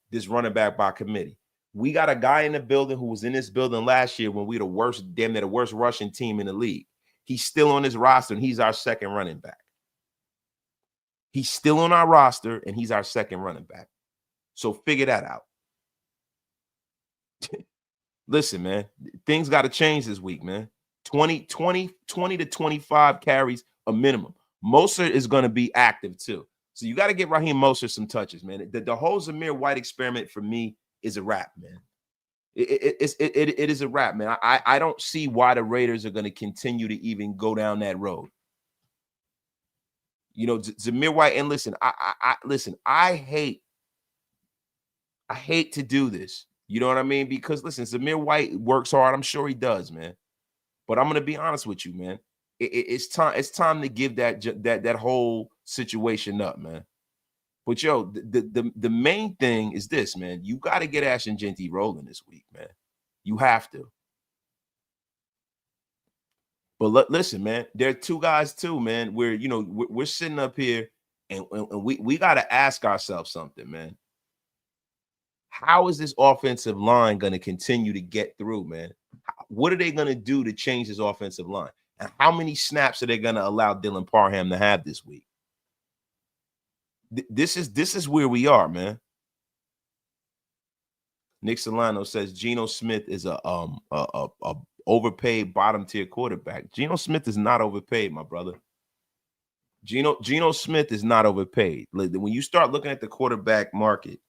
this running back by committee. We got a guy in the building who was in this building last year when we were the worst rushing team in the league. He's still on his roster, and he's our second running back. He's still on our roster, and he's our second running back. So figure that out. Listen, man, things got to change this week, man. 20 to 25 carries a minimum. Mostert is going to be active too. So you got to get Raheem Mostert some touches, man. The whole Zamir White experiment for me is a wrap, man. It is a wrap, man. I don't see why the Raiders are going to continue to even go down that road. Zamir White, and listen, I hate to do this. You know what I mean? Because listen, Zamir White works hard. I'm sure he does, man. But I'm going to be honest with you, man. It's time to give that whole situation up, man. But yo, the main thing is this, man. You got to get Ashton Jeanty rolling this week, man. You have to. But listen, man, there are two guys too, man. Where we're sitting up here and we got to ask ourselves something, man. How is this offensive line going to continue to get through, man? What are they going to do to change this offensive line? And how many snaps are they going to allow Dylan Parham to have this week? This is where we are, man. Nick Solano says Geno Smith is a overpaid bottom tier quarterback. Geno Smith is not overpaid, my brother. Geno Smith is not overpaid. When you start looking at the quarterback market,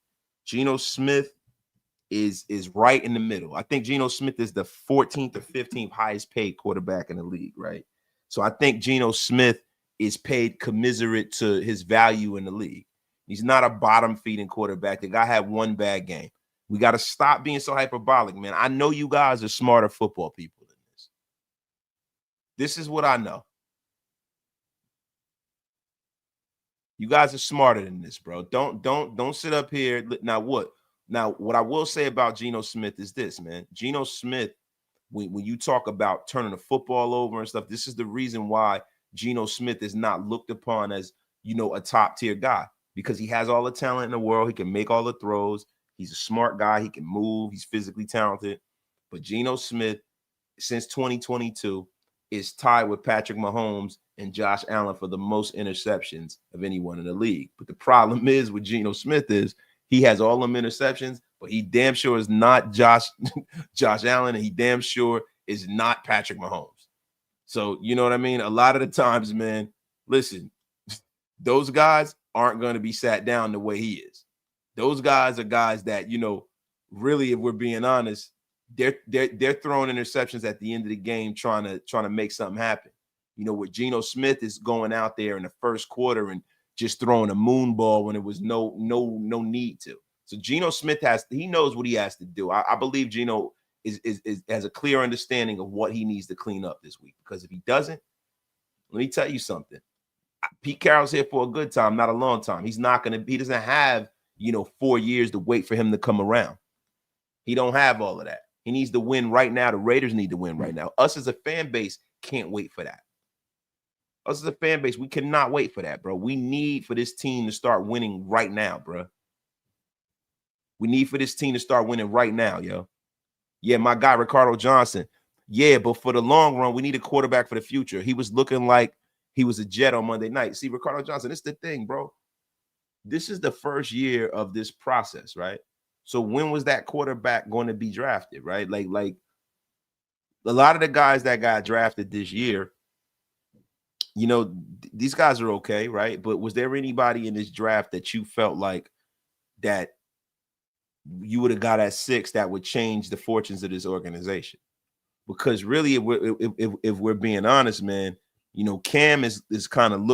Geno Smith is right in the middle. I think Geno Smith is the 14th or 15th highest paid quarterback in the league, right? So I think Geno Smith is paid commiserate to his value in the league. He's not a bottom feeding quarterback. The guy had one bad game. We got to stop being so hyperbolic, man. I know you guys are smarter football people than this. This is what I know. You guys are smarter than this, bro. Don't sit up here. Now what I will say about Geno Smith is this, man. Geno Smith when you talk about turning the football over and stuff, this is the reason why Geno Smith is not looked upon as, a top tier guy, because he has all the talent in the world. He can make all the throws. He's a smart guy. He can move. He's physically talented. But Geno Smith, since 2022, is tied with Patrick Mahomes and Josh Allen for the most interceptions of anyone in the league. But the problem is with Geno Smith is he has all them interceptions, but he damn sure is not Josh Allen, and he damn sure is not Patrick Mahomes. So, you know what I mean? A lot of the times, man, listen, those guys aren't going to be sat down the way he is. Those guys are guys that, really, if we're being honest, they're throwing interceptions at the end of the game trying to make something happen. With Geno Smith is going out there in the first quarter and just throwing a moon ball when it was no need to. So Geno Smith he knows what he has to do. I believe Geno is has a clear understanding of what he needs to clean up this week, because if he doesn't, let me tell you something. Pete Carroll's here for a good time, not a long time. He doesn't have, 4 years to wait for him to come around. He don't have all of that. He needs to win right now. The Raiders need to win right now. Us as a fan base can't wait for that. Us as a fan base, we cannot wait for that, bro. We need for this team to start winning right now, bro. We need for this team to start winning right now, yo. Yeah, my guy, Ricardo Johnson. Yeah, but for the long run, we need a quarterback for the future. He was looking like he was a Jet on Monday night. See, Ricardo Johnson, this is the thing, bro. This is the first year of this process, right? So when was that quarterback going to be drafted, right? Like a lot of the guys that got drafted this year, these guys are okay, right? But was there anybody in this draft that you felt like that you would have got at 6 that would change the fortunes of this organization? Because really, if we're being honest, man, Cam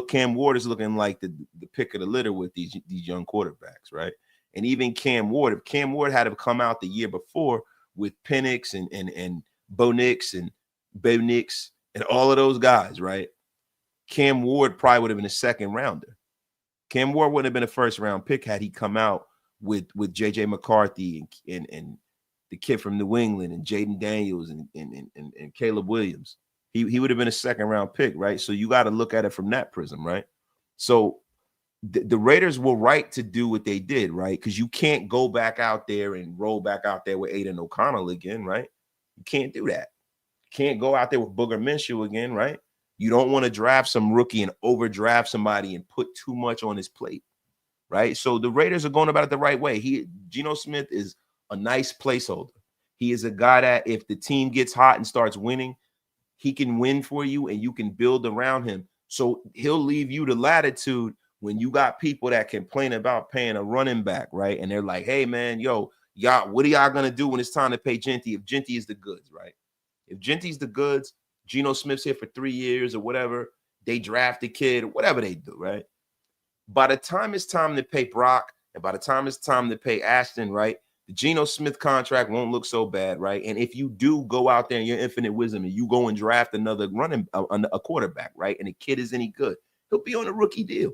Cam Ward is looking like the pick of the litter with these young quarterbacks, right? And even Cam Ward, if Cam Ward had to come out the year before with Penix and Bo Nix and Bo Nix and all of those guys, right? Cam Ward probably would have been a second rounder. Cam Ward wouldn't have been a first round pick had he come out with JJ McCarthy and the kid from New England and Jaden Daniels and Caleb Williams. He would have been a second round pick, right? So you got to look at it from that prism, right? So the Raiders were right to do what they did, right? Because you can't go back out there and roll back out there with Aiden O'Connell again, right? You can't do that. You can't go out there with Booger Minshew again, right? You don't want to draft some rookie and overdraft somebody and put too much on his plate, right? So the Raiders are going about it the right way. Geno Smith is a nice placeholder. He is a guy that if the team gets hot and starts winning, he can win for you and you can build around him. So he'll leave you the latitude when you got people that complain about paying a running back, right? And they're like, hey, man, y'all, what are y'all going to do when it's time to pay Genty if Genty is the goods, right? If Genty's the goods, Geno Smith's here for 3 years or whatever, they draft a kid, whatever they do, right? By the time it's time to pay Brock and by the time it's time to pay Ashton, right, the Geno Smith contract won't look so bad, right? And if you do go out there in your infinite wisdom and you go and draft another a quarterback, right, and the kid is any good, he'll be on a rookie deal.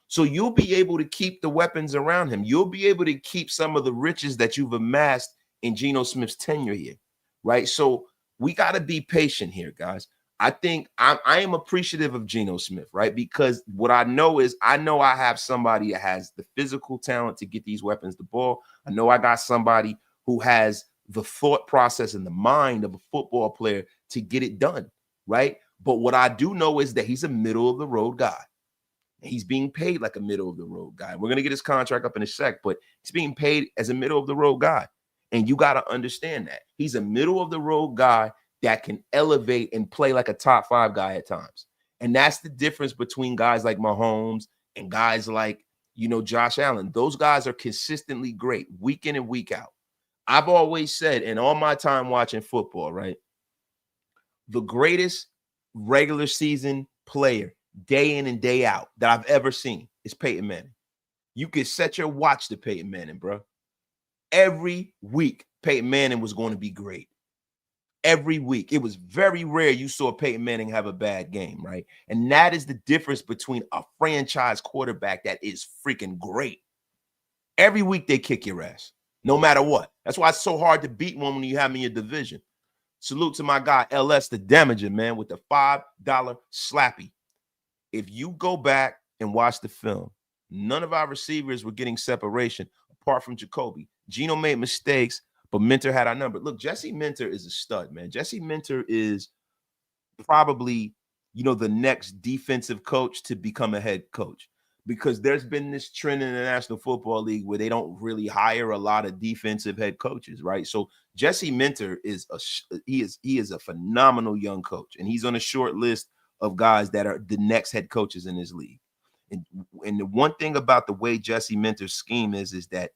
So you'll be able to keep the weapons around him. You'll be able to keep some of the riches that you've amassed in Geno Smith's tenure here, right? So we got to be patient here, guys. I think I am appreciative of Geno Smith, right? Because what I know is I have somebody that has the physical talent to get these weapons the ball. I know I got somebody who has the thought process and the mind of a football player to get it done, right? But what I do know is that he's a middle of the road guy. He's being paid like a middle of the road guy. We're going to get his contract up in a sec, but he's being paid as a middle of the road guy. And you got to understand that. He's a middle of the road guy that can elevate and play like a top 5 guy at times. And that's the difference between guys like Mahomes and guys like, Josh Allen. Those guys are consistently great week in and week out. I've always said, in all my time watching football, right, the greatest regular season player day in and day out that I've ever seen is Peyton Manning. You could set your watch to Peyton Manning, bro. Every week, Peyton Manning was going to be great. Every week. It was very rare you saw Peyton Manning have a bad game, right? And that is the difference between a franchise quarterback that is freaking great. Every week they kick your ass, no matter what. That's why it's so hard to beat one when you have them in your division. Salute to my guy, LS the Damager, man, with the $5 slappy. If you go back and watch the film, none of our receivers were getting separation apart from Jacoby. Geno made mistakes, but Minter had our number. Look, Jesse Minter is a stud, man. Jesse Minter is probably, the next defensive coach to become a head coach, because there's been this trend in the National Football League where they don't really hire a lot of defensive head coaches, right? So Jesse Minter is a phenomenal young coach, and he's on a short list of guys that are the next head coaches in this league. And the one thing about the way Jesse Minter's scheme is that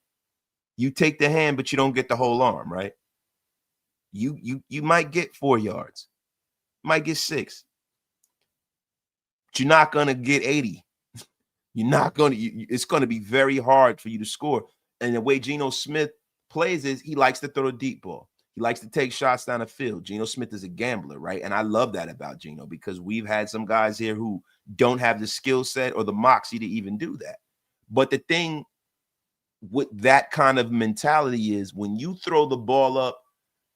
you take the hand, but you don't get the whole arm, right? You might get 4 yards, might get 6, but you're not gonna get 80. You're not gonna. It's gonna be very hard for you to score. And the way Geno Smith plays is he likes to throw a deep ball. He likes to take shots down the field. Geno Smith is a gambler, right? And I love that about Geno, because we've had some guys here who don't have the skill set or the moxie to even do that. But the thing with that kind of mentality is when you throw the ball up,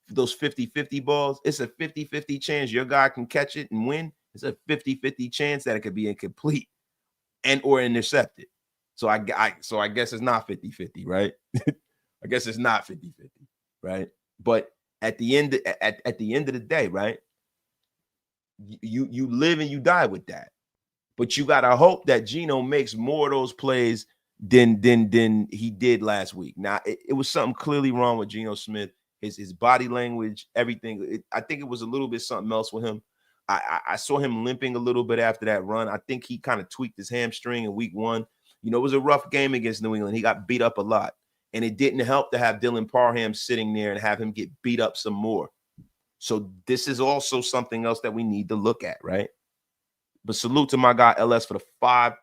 those 50-50 balls, it's a 50-50 chance your guy can catch it and win. It's a 50-50 chance that it could be incomplete and or intercepted. So I guess it's not 50-50, right? I guess it's not 50-50, right? But at the end at the end of the day, right? You live and you die with that. But you gotta hope that Geno makes more of those plays than he did last week. Now it was something clearly wrong with Geno Smith. His body language, everything. I think it was a little bit something else with him. I saw him limping a little bit after that run. I think he kind of tweaked his hamstring in week 1. It was a rough game against New England. He got beat up a lot. And it didn't help to have Dylan Parham sitting there and have him get beat up some more. So this is also something else that we need to look at, right? But salute to my guy LS for the $5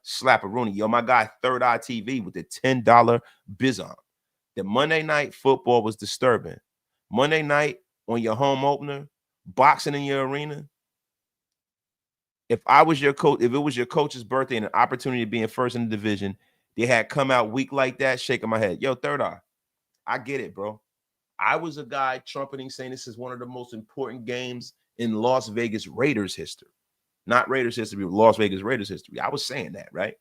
slapperoonie. Yo, my guy Third Eye TV with the $10 bizon. The Monday Night Football was disturbing. Monday night on your home opener, boxing in your arena. If I was your coach, if it was your coach's birthday and an opportunity to be in first in the division, they had come out weak like that, shaking my head. Yo, Third Eye, I get it, bro. I was a guy trumpeting saying this is one of the most important games in Las Vegas Raiders history. Not Raiders history, but Las Vegas Raiders history. I was saying that, right?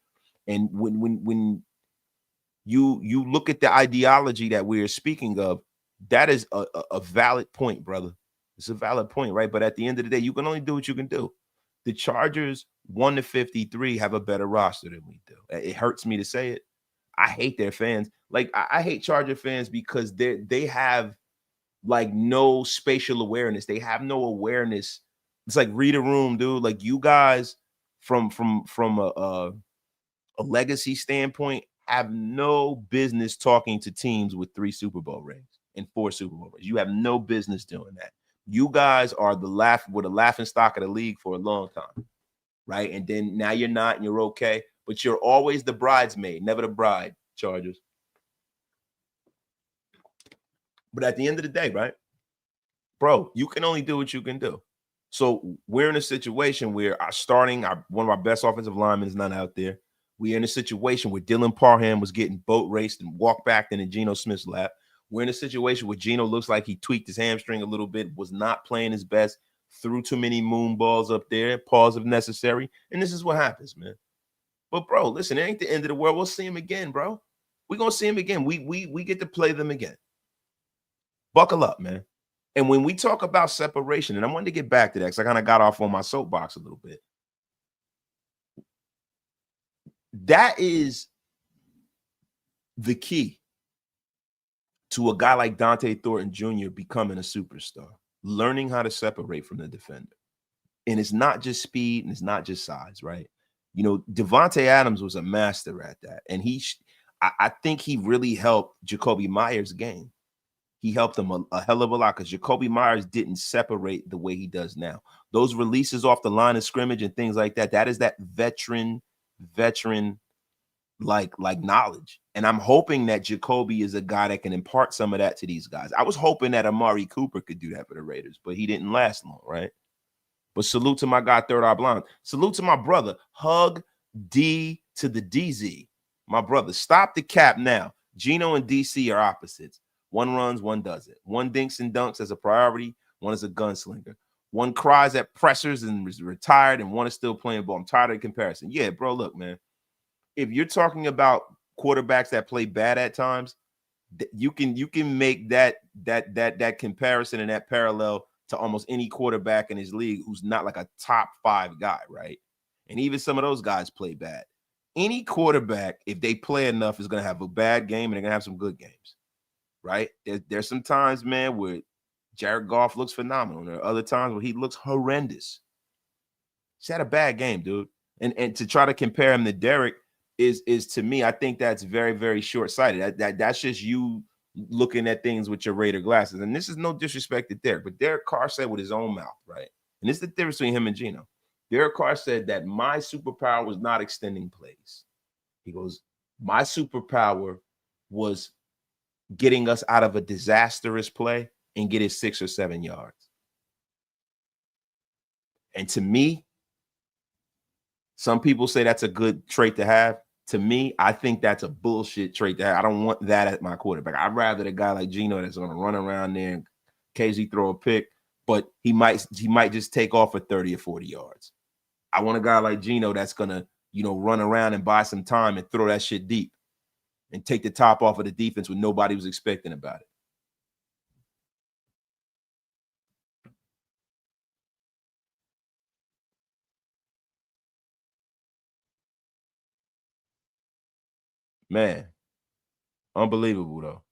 And when you look at the ideology that we're speaking of, that is a valid point, brother. It's a valid point, right? But at the end of the day, you can only do what you can do. The Chargers 1-53 have a better roster than we do. It hurts me to say it. I hate their fans. Like I hate Charger fans because they have like no spatial awareness. They have no awareness. It's like read a room, dude. Like you guys from a legacy standpoint have no business talking to teams with 3 Super Bowl rings and 4 Super Bowl rings. You have no business doing that. You guys are the laughing stock of the league for a long time, right? And then now you're not, and you're okay, but you're always the bridesmaid, never the bride, Chargers. But at the end of the day, right, bro, you can only do what you can do. So we're in a situation where one of our best offensive linemen is not out there. We're in a situation where Dylan Parham was getting boat raced and walked back in Geno Smith's lap. We're in a situation where Geno looks like he tweaked his hamstring a little bit, was not playing his best, threw too many moon balls up there, pause if necessary. And this is what happens, man. But, bro, listen, it ain't the end of the world. We'll see him again, bro. We're going to see him again. We get to play them again. Buckle up, man. And when we talk about separation, and I wanted to get back to that because I kind of got off on my soapbox a little bit. That is the key to a guy like Dante Thornton Jr. becoming a superstar, learning how to separate from the defender. And it's not just speed and it's not just size, right? Devontae Adams was a master at that. And I think he really helped Jacoby Myers' game. He helped him a hell of a lot because Jacoby Myers didn't separate the way he does now. Those releases off the line of scrimmage and things like that, that is that veteran like knowledge. And I'm hoping that Jacoby is a guy that can impart some of that to these guys. I was hoping that Amari Cooper could do that for the Raiders, but he didn't last long, right? But salute to my guy, Third Eye Blind. Salute to my brother, Hug D to the DZ. My brother, stop the cap now. Geno and DC are opposites. One runs, one doesn't. One dinks and dunks as a priority. one is a gunslinger. One cries at pressers and is retired, and one is still playing ball. I'm tired of the comparison. Yeah, bro, look, man. If you're talking about quarterbacks that play bad at times, you can make that comparison and that parallel to almost any quarterback in his league who's not like a top 5 guy, right? And even some of those guys play bad. Any quarterback, if they play enough, is going to have a bad game and they're going to have some good games, right? There's some times, man, where Jared Goff looks phenomenal. There are other times where he looks horrendous. He's had a bad game, dude. And to try to compare him to Derek is to me, I think that's very, very short-sighted. That's just you looking at things with your Raider glasses. And this is no disrespect to Derek, but Derek Carr said with his own mouth, right? And this is the difference between him and Geno. Derek Carr said that my superpower was not extending plays. He goes, my superpower was getting us out of a disastrous play and get it 6 or 7 yards. And to me, some people say that's a good trait to have. To me, I think that's a bullshit trait to have. I don't want that at my quarterback. I'd rather a guy like Geno that's going to run around there and occasionally throw a pick, but he might just take off for 30 or 40 yards. I want a guy like Geno that's going to, run around and buy some time and throw that shit deep and take the top off of the defense when nobody was expecting about it. Man, unbelievable, though.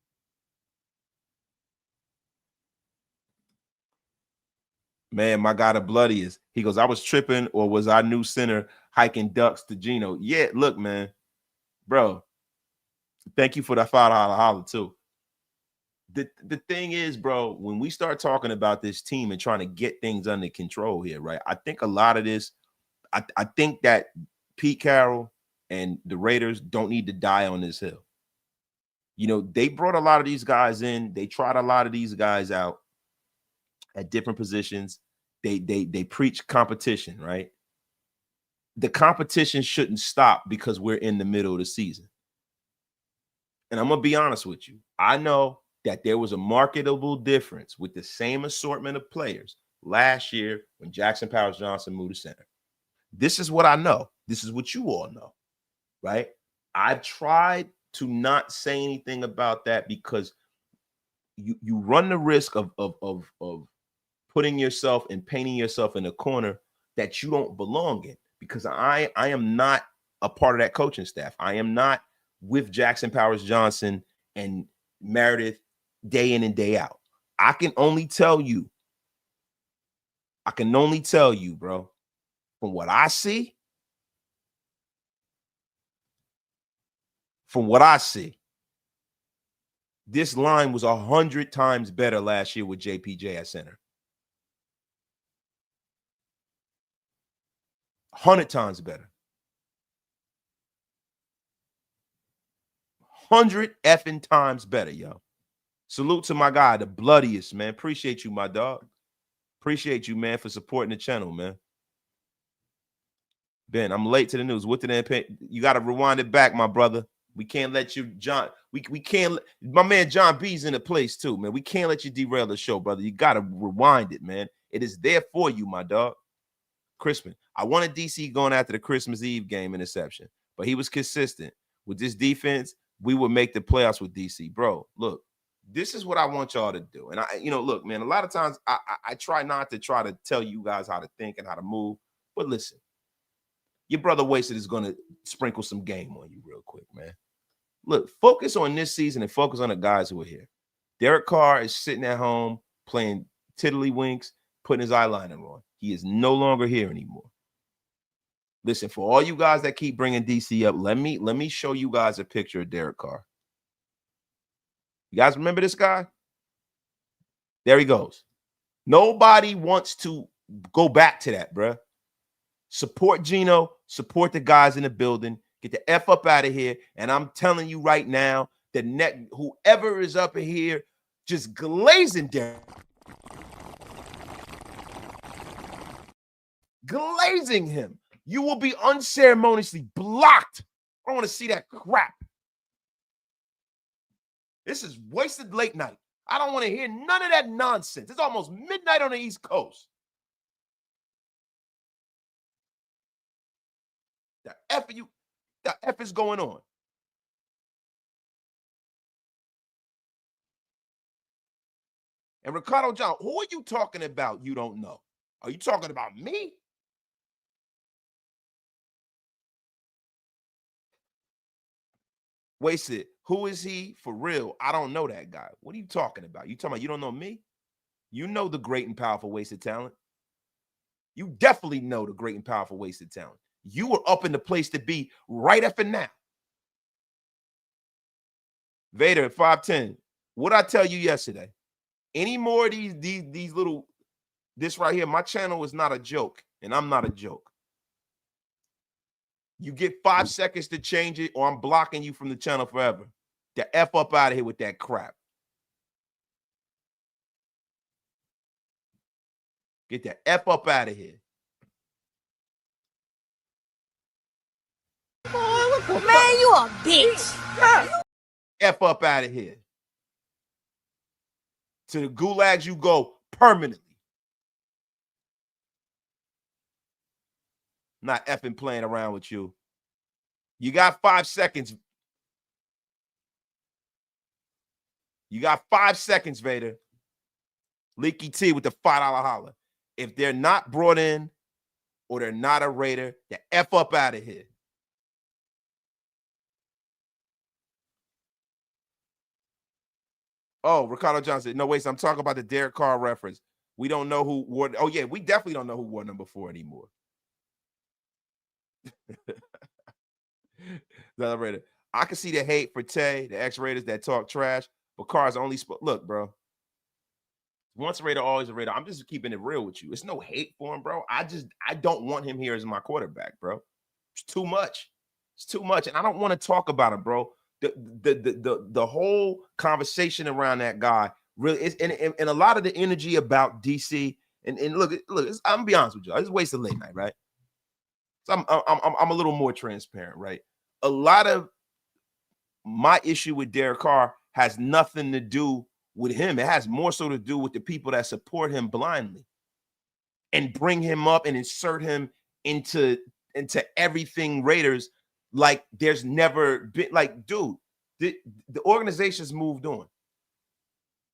Man, my guy, the bloodiest. He goes, I was tripping, or was our new center hiking ducks to Geno? Yeah, look, man. Bro, thank you for the $5 holler, too. The thing is, bro, when we start talking about this team and trying to get things under control here, right? I think a lot of this, I think that Pete Carroll and the Raiders don't need to die on this hill. They brought a lot of these guys in. They tried a lot of these guys out at different positions. They preach competition, right? The competition shouldn't stop because we're in the middle of the season. And I'm going to be honest with you. I know that there was a marketable difference with the same assortment of players last year when Jackson Powers Johnson moved to center. This is what I know. This is what you all know, right? I've tried to not say anything about that because you run the risk of putting yourself and painting yourself in a corner that you don't belong in, because I am not a part of that coaching staff. I am not with Jackson Powers Johnson and Meredith day in and day out. I can only tell you, bro, from what I see, this line was 100 times better last year with JPJ at center. 100 times better. 100 effing times better, yo. Salute to my guy, the bloodiest, man. Appreciate you, my dog. Appreciate you, man, for supporting the channel, man. Ben, I'm late to the news. What did they? You got to rewind it back, my brother. We can't let you, John. We can't. My man John B's in the place too, man. We can't let you derail the show, brother. You got to rewind it, man. It is there for you, my dog. Crispin, I wanted DC going after the Christmas Eve game interception, but he was consistent. With this defense, we would make the playoffs with DC. Bro, look, this is what I want y'all to do. And look, man, a lot of times I try not to try to tell you guys how to think and how to move. But listen, your brother Wasted is going to sprinkle some game on you real quick, man. Look, focus on this season and focus on the guys who are here. Derek Carr is sitting at home playing tiddlywinks, putting his eyeliner on. He is no longer here anymore. Listen, for all you guys that keep bringing DC up, let me show you guys a picture of Derek Carr. You guys remember this guy? There he goes. Nobody wants to go back to that, bruh. Support Geno, support the guys in the building, get the F up out of here. And I'm telling you right now, whoever is up in here just glazing Derek. Glazing him. You will be unceremoniously blocked. I don't want to see that crap. This is wasted late night. I don't want to hear none of that nonsense. It's almost midnight on the East Coast. The F is going on. And Ricardo John, who are you talking about? You don't know. Are you talking about me? Wasted. Who is he for real? I don't know that guy. What are you talking about? You talking about you don't know me? You know the great and powerful wasted talent. You definitely know the great and powerful wasted talent. You were up in the place to be right up and now. Vader at 5'10. What I tell you yesterday? Any more of these little, this right here, my channel is not a joke, and I'm not a joke. You get 5 seconds to change it, or I'm blocking you from the channel forever. The F up out of here with that crap. Get the F up out of here. Man, you a bitch. F up out of here. To the gulags you go permanently. Not effing playing around with you. You got 5 seconds. You got 5 seconds, Vader. Leaky T with the $5 holler. If they're not brought in or they're not a Raider, the F up out of here. Oh, Ricardo Johnson. No, wait, I'm talking about the Derek Carr reference. We don't know who wore. Oh, yeah, we definitely don't know who wore number 4 anymore. The Raider. I can see the hate for Tay, the ex-Raiders that talk trash, but Carr's only look, bro. Once a Raider, always a Raider. I'm just keeping it real with you. It's no hate for him, bro. I don't want him here as my quarterback, bro. It's too much. It's too much. And I don't want to talk about it, bro. The whole conversation around that guy really is, and a lot of the energy about DC. And look, I'm gonna be honest with you. I just wasted late night, right? So I'm a little more transparent, right? A lot of my issue with Derek Carr has nothing to do with him. It has more so to do with the people that support him blindly and bring him up and insert him into everything Raiders. Like there's never been, like, dude, the organization's moved on.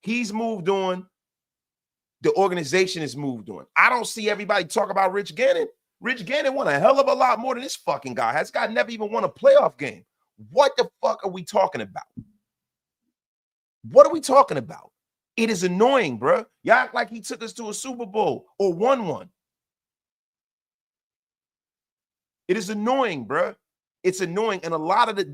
He's moved on. The organization has moved on. I don't see everybody talk about Rich Gannon. Rich Gannon won a hell of a lot more than this fucking guy. This guy never even won a playoff game. What the fuck are we talking about? What are we talking about? It is annoying, bro. Y'all act like he took us to a Super Bowl or won one. It is annoying, bro. It's annoying. And a lot of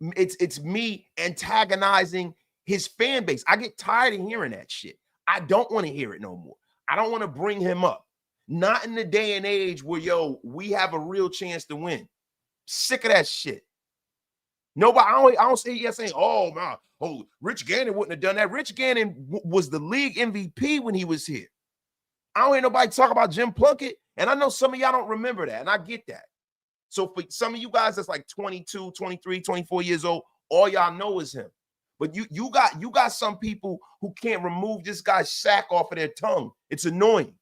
it's me antagonizing his fan base. I get tired of hearing that shit. I don't want to hear it no more. I don't want to bring him up. Not in the day and age where, yo, we have a real chance to win. Sick of that shit. Nobody, I don't see you saying, oh, man, oh, Rich Gannon wouldn't have done that. Rich Gannon was the league MVP when he was here. I don't hear nobody talk about Jim Plunkett. And I know some of y'all don't remember that, and I get that. So for some of you guys that's like 22, 23, 24 years old, all y'all know is him. But you got some people who can't remove this guy's sack off of their tongue. It's annoying.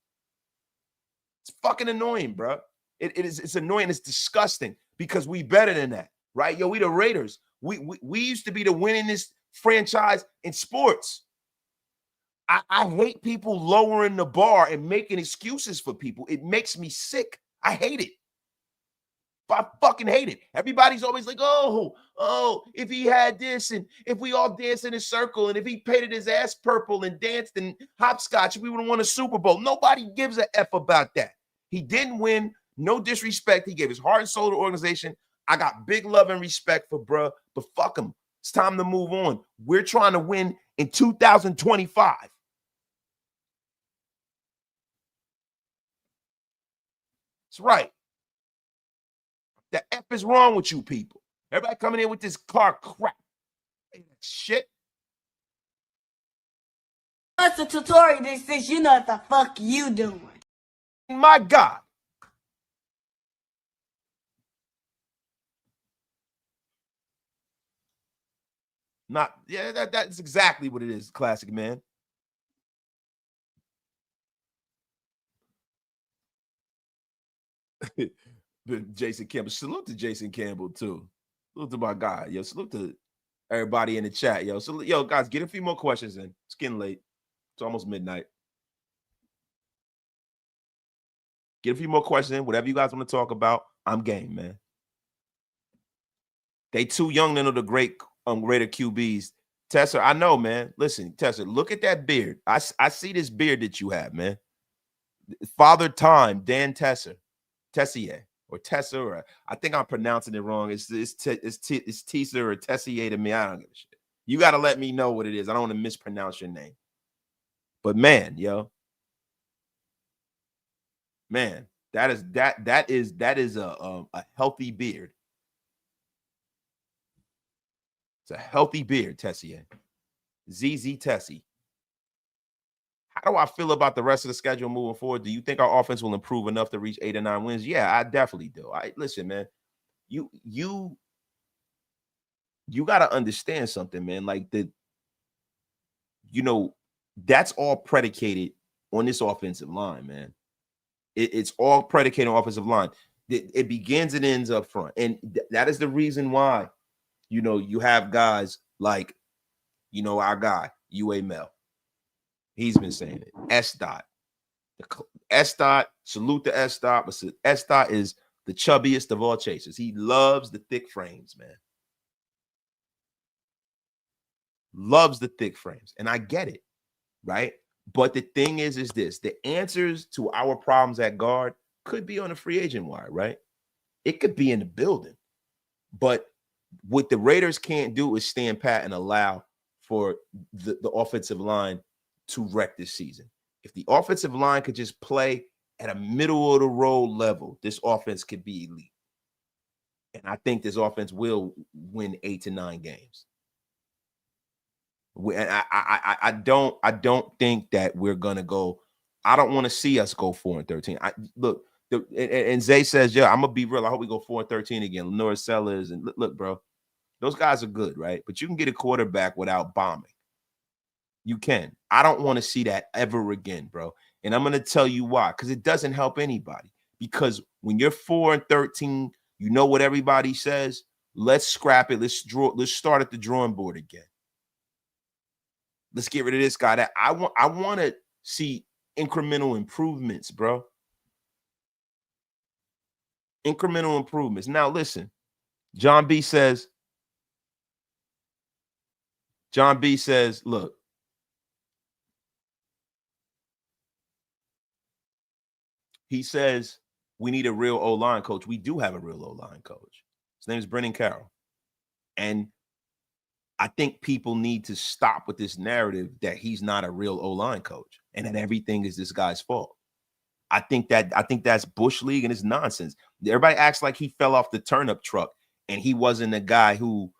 It's fucking annoying, bro. It's annoying. It's disgusting because we better than that, right? Yo, we the Raiders. We used to be the winningest franchise in sports. I hate people lowering the bar and making excuses for people. It makes me sick. I hate it. I fucking hate it. Everybody's always like, oh, if he had this and if we all danced in a circle and if he painted his ass purple and danced and hopscotch, we would have won a Super Bowl. Nobody gives a F about that. He didn't win. No disrespect. He gave his heart and soul to the organization. I got big love and respect for bruh, but fuck him. It's time to move on. We're trying to win in 2025. That's right. The F is wrong with you people. Everybody coming in with this car crap. Shit. That's a tutorial that says you know what the fuck you doing. My God. Not yeah, that's exactly what it is, classic man. But Jason Campbell. Salute to Jason Campbell too. Salute to my guy. Yo, salute to everybody in the chat. Yo, so yo, guys, get a few more questions in. It's getting late. It's almost midnight. Get a few more questions in. Whatever you guys want to talk about, I'm game, man. They too young to know the greater QBs. Tessa, I know, man. Listen, Tessa, look at that beard. I see this beard that you have, man. Father Time, Dan Tessier, or Tessa, or I think I'm pronouncing it wrong. It's Tessa or Tessier to me. I don't give a shit. You got to let me know what it is. I don't want to mispronounce your name. But man, yo, man, that is a healthy beard. It's a healthy beard, Tessier. ZZ Tessie. How do I feel about the rest of the schedule moving forward? Do you think our offense will improve enough to reach 8 or 9 wins? Yeah, I definitely do. Listen, man. You got to understand something, man. Like that's all predicated on this offensive line, man. It's all predicated on offensive line. It begins and ends up front, and that is the reason why you have guys like our guy UA Mel. He's been saying it. S dot. S dot, salute to S dot, but S dot is the chubbiest of all chasers. He loves the thick frames, man. Loves the thick frames. And I get it, right? But the thing is this: the answers to our problems at guard could be on the free agent wire, right? It could be in the building. But what the Raiders can't do is stand pat and allow for the offensive line to wreck this season. If the offensive line could just play at a middle of the road level, this offense could be elite. And I think this offense will win 8 to 9 games. And I don't think that we're gonna go. I don't want to see us go 4-13. And Zay says, yeah, I'm gonna be real. I hope we go 4-13 again. Lenore Sellers and look, bro, those guys are good, right? But you can get a quarterback without bombing. You can. I don't want to see that ever again, bro. And I'm gonna tell you why, because it doesn't help anybody. Because when you're 4-13, you know what everybody says. Let's scrap it. Let's start at the drawing board again. Let's get rid of this guy. That I want to see incremental improvements, bro. Incremental improvements. Now, listen, John B says, look, he says we need a real O-line coach. We do have a real O-line coach. His name is Brennan Carroll. And I think people need to stop with this narrative that he's not a real O-line coach and that everything is this guy's fault. I think that's Bush League and it's nonsense. Everybody acts like he fell off the turnip truck and he wasn't a guy who,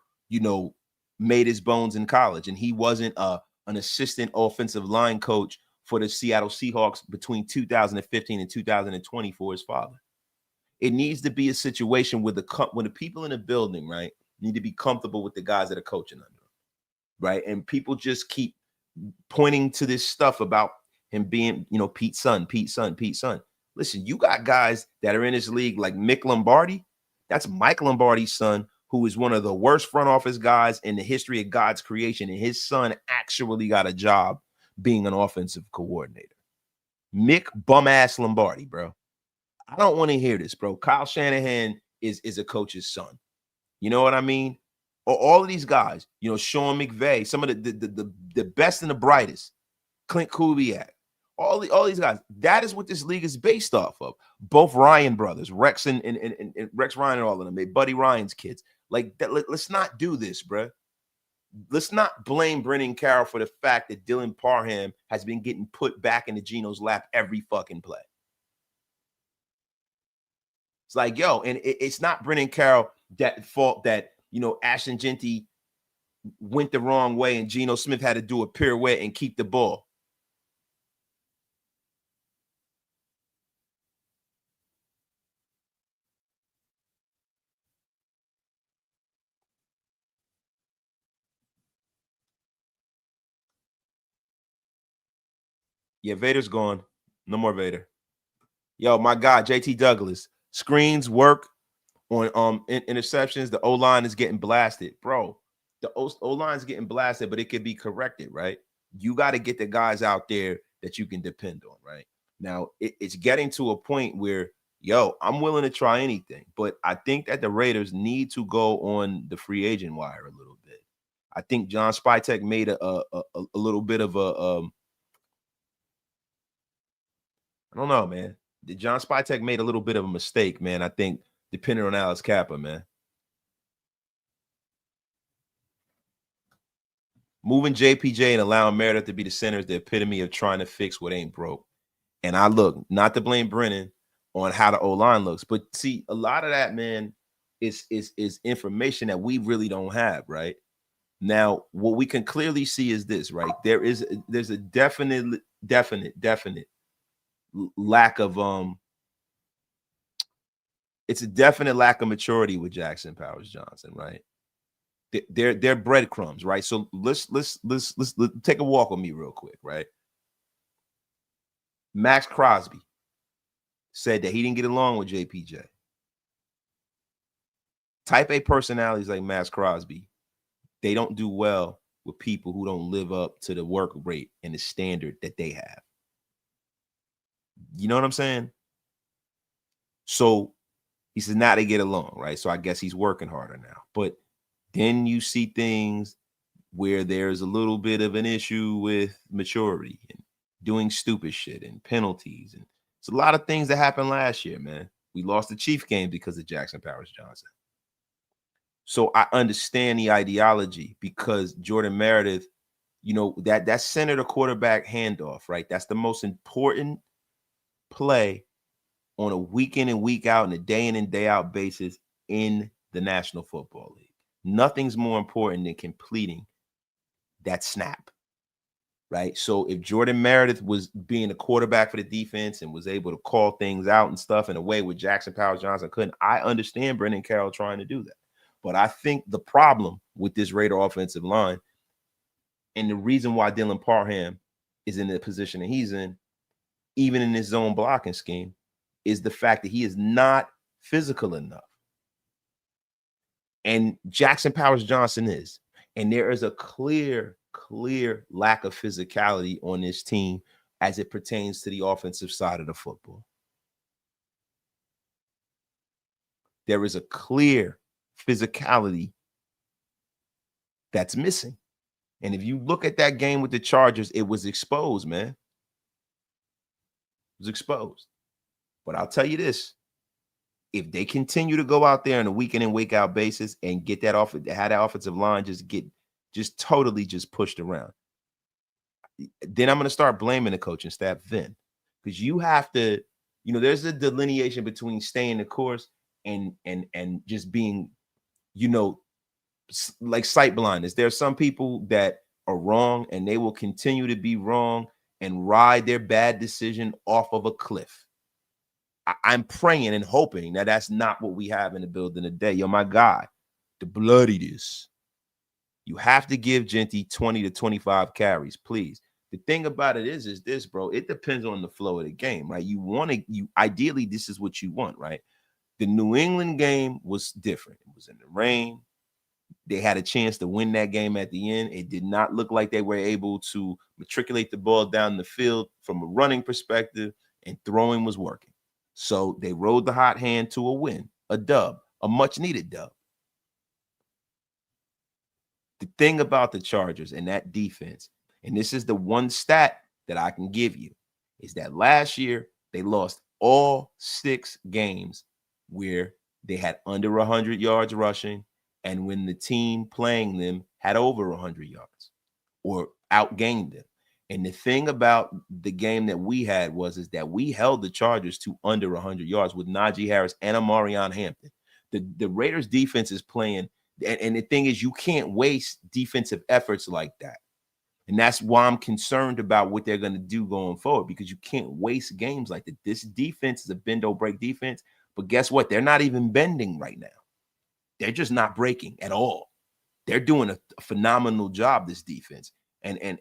made his bones in college, and he wasn't an assistant offensive line coach for the Seattle Seahawks between 2015 and 2020 for his father. It needs to be a situation where when the people in the building, right, need to be comfortable with the guys that are coaching under them, right? And people just keep pointing to this stuff about him being, Pete's son. Listen, you got guys that are in this league like Mick Lombardi. That's Mike Lombardi's son, who is one of the worst front office guys in the history of God's creation. And his son actually got a job being an offensive coordinator. Mick bum-ass Lombardi, bro. I don't want to hear this, bro. Kyle Shanahan is a coach's son. You know what I mean? All of these guys, Sean McVay, some of the best and the brightest, Clint Kubiak, all these guys. That is what this league is based off of. Both Ryan brothers, Rex and Rex Ryan, and all of them. They Buddy Ryan's kids. Like that. Let's not do this, bro. Let's not blame Brennan Carroll for the fact that Dylan Parham has been getting put back into Geno's lap every fucking play. It's like, yo, and it's not Brennan Carroll that fault that, Ashton Genty went the wrong way and Geno Smith had to do a pirouette and keep the ball. Yeah, Vader's gone. No more Vader. Yo, my God, JT Douglas. Screens work on interceptions. The O-line is getting blasted. Bro, the O-line is getting blasted, but it could be corrected, right? You got to get the guys out there that you can depend on, right? Now, it's getting to a point where, yo, I'm willing to try anything, but I think that the Raiders need to go on the free agent wire a little bit. I think John Spytek made a little bit of I don't know, man. John Spytek made a little bit of a mistake, man. I think depending on Alex Kappa, man. Moving JPJ and allowing Meredith to be the center is the epitome of trying to fix what ain't broke. And I look, not to blame Brennan on how the O-line looks, but see, a lot of that, man, is information that we really don't have, right? Now, what we can clearly see is this, right? There's a definite lack of it's a definite lack of maturity with Jackson Powers Johnson, right? They're breadcrumbs, right? So let's take a walk with me real quick, right? Max Crosby said that he didn't get along with JPJ. Type A personalities like Max Crosby, they don't do well with people who don't live up to the work rate and the standard that they have. You know what I'm saying? So he says now they get along, right? So I guess he's working harder now. But then you see things where there's a little bit of an issue with maturity and doing stupid shit and penalties. And it's a lot of things that happened last year, man. We lost the Chief game because of Jackson Powers Johnson. So I understand the ideology because Jordan Meredith, you know, that center to quarterback handoff, right? That's the most important play on a week in and week out and a day in and day out basis in the National Football League. Nothing's more important than completing that snap, right? So if Jordan Meredith was being a quarterback for the defense and was able to call things out and stuff in a way where Jackson Powers Johnson couldn't, I understand Brendan Carroll trying to do that. But I think the problem with this Raider offensive line and the reason why Dylan Parham is in the position that he's in, even in his zone blocking scheme, is the fact that he is not physical enough. And Jackson Powers Johnson is. And there is a clear lack of physicality on this team as it pertains to the offensive side of the football. There is a clear physicality that's missing. And if you look at that game with the Chargers, it was exposed, man. It was exposed. But I'll tell you this. If they continue to go out there on a week in and week out basis and get that off, have that offensive line just totally pushed around, then I'm going to start blaming the coaching staff then. Because you have to, you know, there's a delineation between staying the course and just being, you know, like sight blindness. There are some people that are wrong and they will continue to be wrong and ride their bad decision off of a cliff. I'm praying and hoping that that's not what we have in the building today. Yo, my God, the bloodiness. You have to give Genty 20 to 25 carries, please. The thing about it is this, bro. It depends on the flow of the game, right? Ideally, this is what you want, right? The New England game was different. It was in the rain. They had a chance to win that game at the end. It did not look like they were able to matriculate the ball down the field from a running perspective, and throwing was working. So they rode the hot hand to a win, a dub, a much-needed dub. The thing about the Chargers and that defense, and this is the one stat that I can give you, is that last year they lost all 6 games where they had under 100 yards rushing and when the team playing them had over 100 yards or outgained them. And the thing about the game that we had is that we held the Chargers to under 100 yards with Najee Harris and Amarion Hampton. The Raiders defense is playing, and the thing is you can't waste defensive efforts like that. And that's why I'm concerned about what they're going to do going forward, because you can't waste games like that. This defense is a bend don't break defense, but guess what? They're not even bending right now. They're just not breaking at all. They're doing a phenomenal job, this defense. And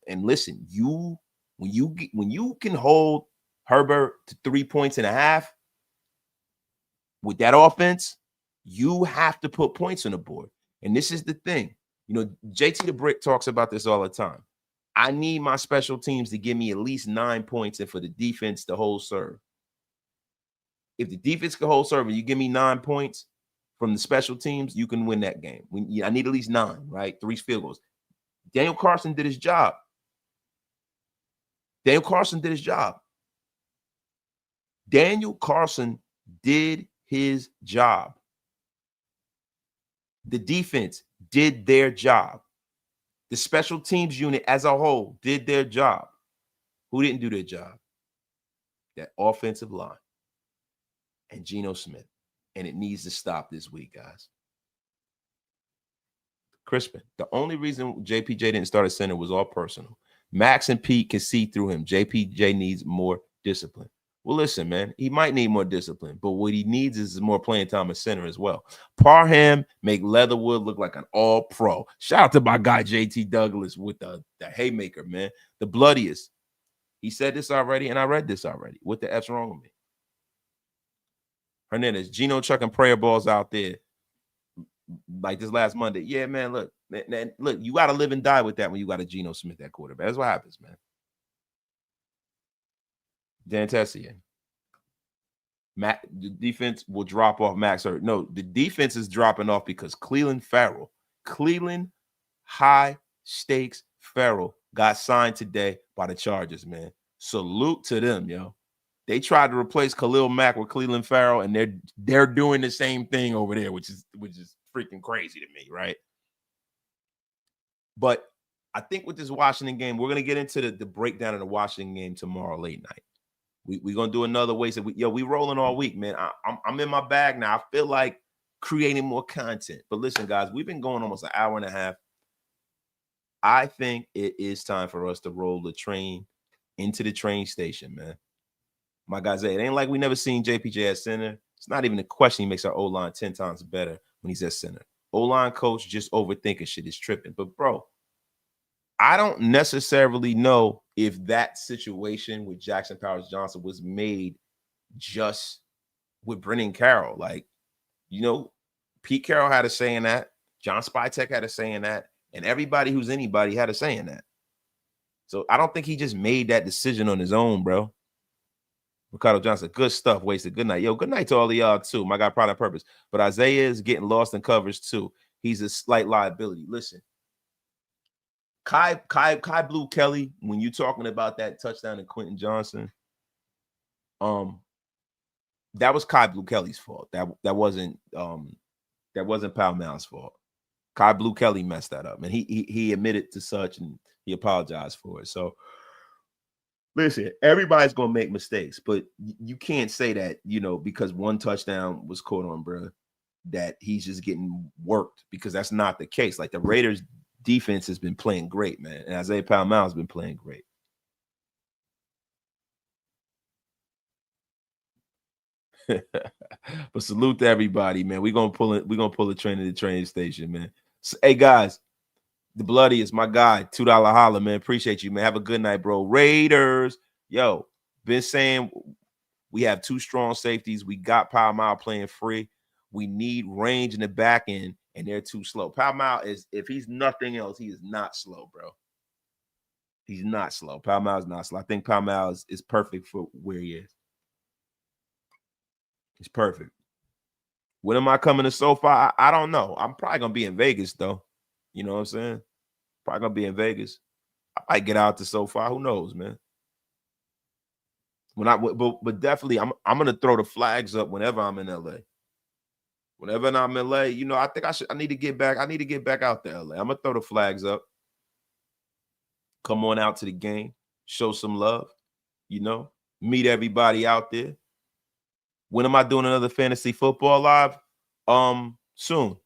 listen, When you can hold Herbert to 3.5 points with that offense, you have to put points on the board. And this is the thing. You know, JT the Brick talks about this all the time. I need my special teams to give me at least 9 points and for the defense to hold serve. If the defense can hold serve and you give me 9 points from the special teams, you can win that game. I need at least 9, right? 3 field goals. Daniel Carson did his job. Daniel Carson did his job. Daniel Carson did his job. The defense did their job. The special teams unit as a whole did their job. Who didn't do their job? That offensive line and Geno Smith. And it needs to stop this week, guys. Crispin, the only reason JPJ didn't start at center was all personal. Max and Pete can see through him. JPJ needs more discipline. Well, listen, man, he might need more discipline, but what he needs is more playing time at center as well. Parham make Leatherwood look like an all-pro. Shout out to my guy, JT Douglas, with the haymaker, man. The bloodiest. He said this already, and I read this already. What the F's wrong with me? Hernandez, Geno chucking prayer balls out there like this last Monday. Yeah, man, look, you got to live and die with that when you got a Geno Smith at quarterback. That's what happens, man. Dan Tessier. The defense will drop off Max Hurt. No, the defense is dropping off because Cleveland high stakes Farrell got signed today by the Chargers, man. Salute to them, yo. They tried to replace Khalil Mack with Cleveland Farrell, and they're doing the same thing over there, which is freaking crazy to me, right? But I think with this Washington game, we're gonna get into the breakdown of the Washington game tomorrow late night. We're gonna do another way. So we rolling all week, man. I'm in my bag now. I feel like creating more content. But listen, guys, we've been going almost an hour and a half. I think it is time for us to roll the train into the train station, man. My guys, it ain't like we never seen JPJ at center. It's not even a question. He makes our O-line 10 times better when he's at center. O-line coach just overthinking shit is tripping. But, bro, I don't necessarily know if that situation with Jackson Powers Johnson was made just with Brennan Carroll. Like, you know, Pete Carroll had a say in that. John Spytek had a say in that. And everybody who's anybody had a say in that. So I don't think he just made that decision on his own, bro. Ricardo Johnson, good stuff. Wasted. Good night. Yo, good night to all of y'all, too. My guy, Product Purpose. But Isaiah is getting lost in coverage, too. He's a slight liability. Listen, Kai Blue Kelly, when you're talking about that touchdown to Quentin Johnson, that was Kai Blue Kelly's fault. That wasn't Pal Mal's fault. Kai Blue Kelly messed that up, and he admitted to such, and he apologized for it. So, listen, everybody's gonna make mistakes, but you can't say that, you know, because one touchdown was caught on, bro, that he's just getting worked, because that's not the case. Like, the Raiders defense has been playing great, man, and Isaiah Palmau has been playing great. But salute to everybody, man. We're gonna pull a train to the train station, man. So, hey guys, the bloodiest, my guy, $2 holla, man. Appreciate you, man. Have a good night, bro. Raiders, yo, been saying we have 2 strong safeties. We got Palmau playing free. We need range in the back end, and they're too slow. Palmau is, if he's nothing else, he is not slow, bro. He's not slow. Palmau is not slow. I think Palmau is perfect for where he is. He's perfect. When am I coming to SoFi? I don't know. I'm probably gonna be in Vegas though. You know what I'm saying? Probably gonna be in Vegas. I might get out to SoFi. Who knows, man? But definitely, I'm gonna throw the flags up whenever I'm in LA. Whenever I'm in LA, you know, I think I need to get back. I need to get back out to LA. I'm gonna throw the flags up. Come on out to the game. Show some love. You know, meet everybody out there. When am I doing another fantasy football live? Soon.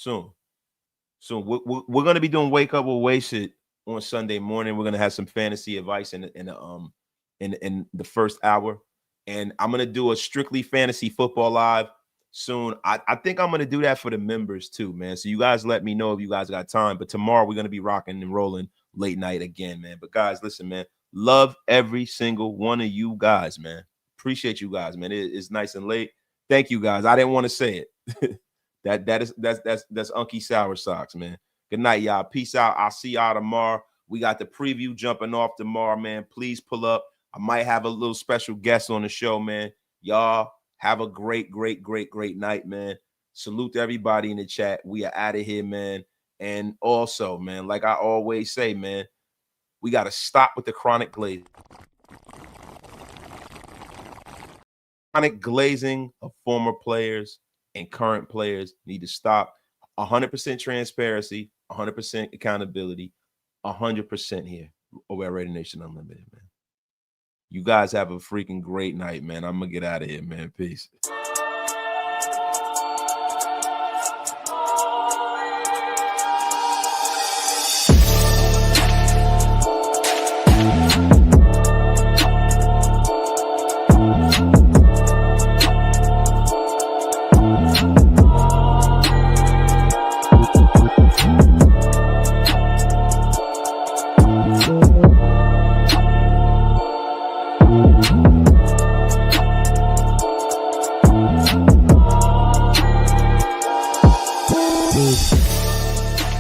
We're gonna be doing Wake Up with Wasted on Sunday morning. We're gonna have some fantasy advice in the first hour, and I'm gonna do a strictly fantasy football live soon. I think I'm gonna do that for the members too, man. So you guys let me know if you guys got time. But tomorrow we're gonna be rocking and rolling late night again, man. But guys, listen, man, Love every single one of you guys, man. Appreciate you guys, man. It's nice and late. Thank you guys. I didn't want to say it. That's Unky Sour Socks, man. Good night, y'all. Peace out. I'll see y'all tomorrow. We got the preview jumping off tomorrow, man. Please pull up. I might have a little special guest on the show, man. Y'all have a great night, man. Salute to everybody in the chat. We are out of here, man. And also, man, like I always say, man, we got to stop with the chronic glazing. Chronic glazing of former players and current players need to stop. 100% transparency, 100% accountability, 100% here over at Raider Nation Unlimited, man. You guys have a freaking great night, man. I'm going to get out of here, man. Peace.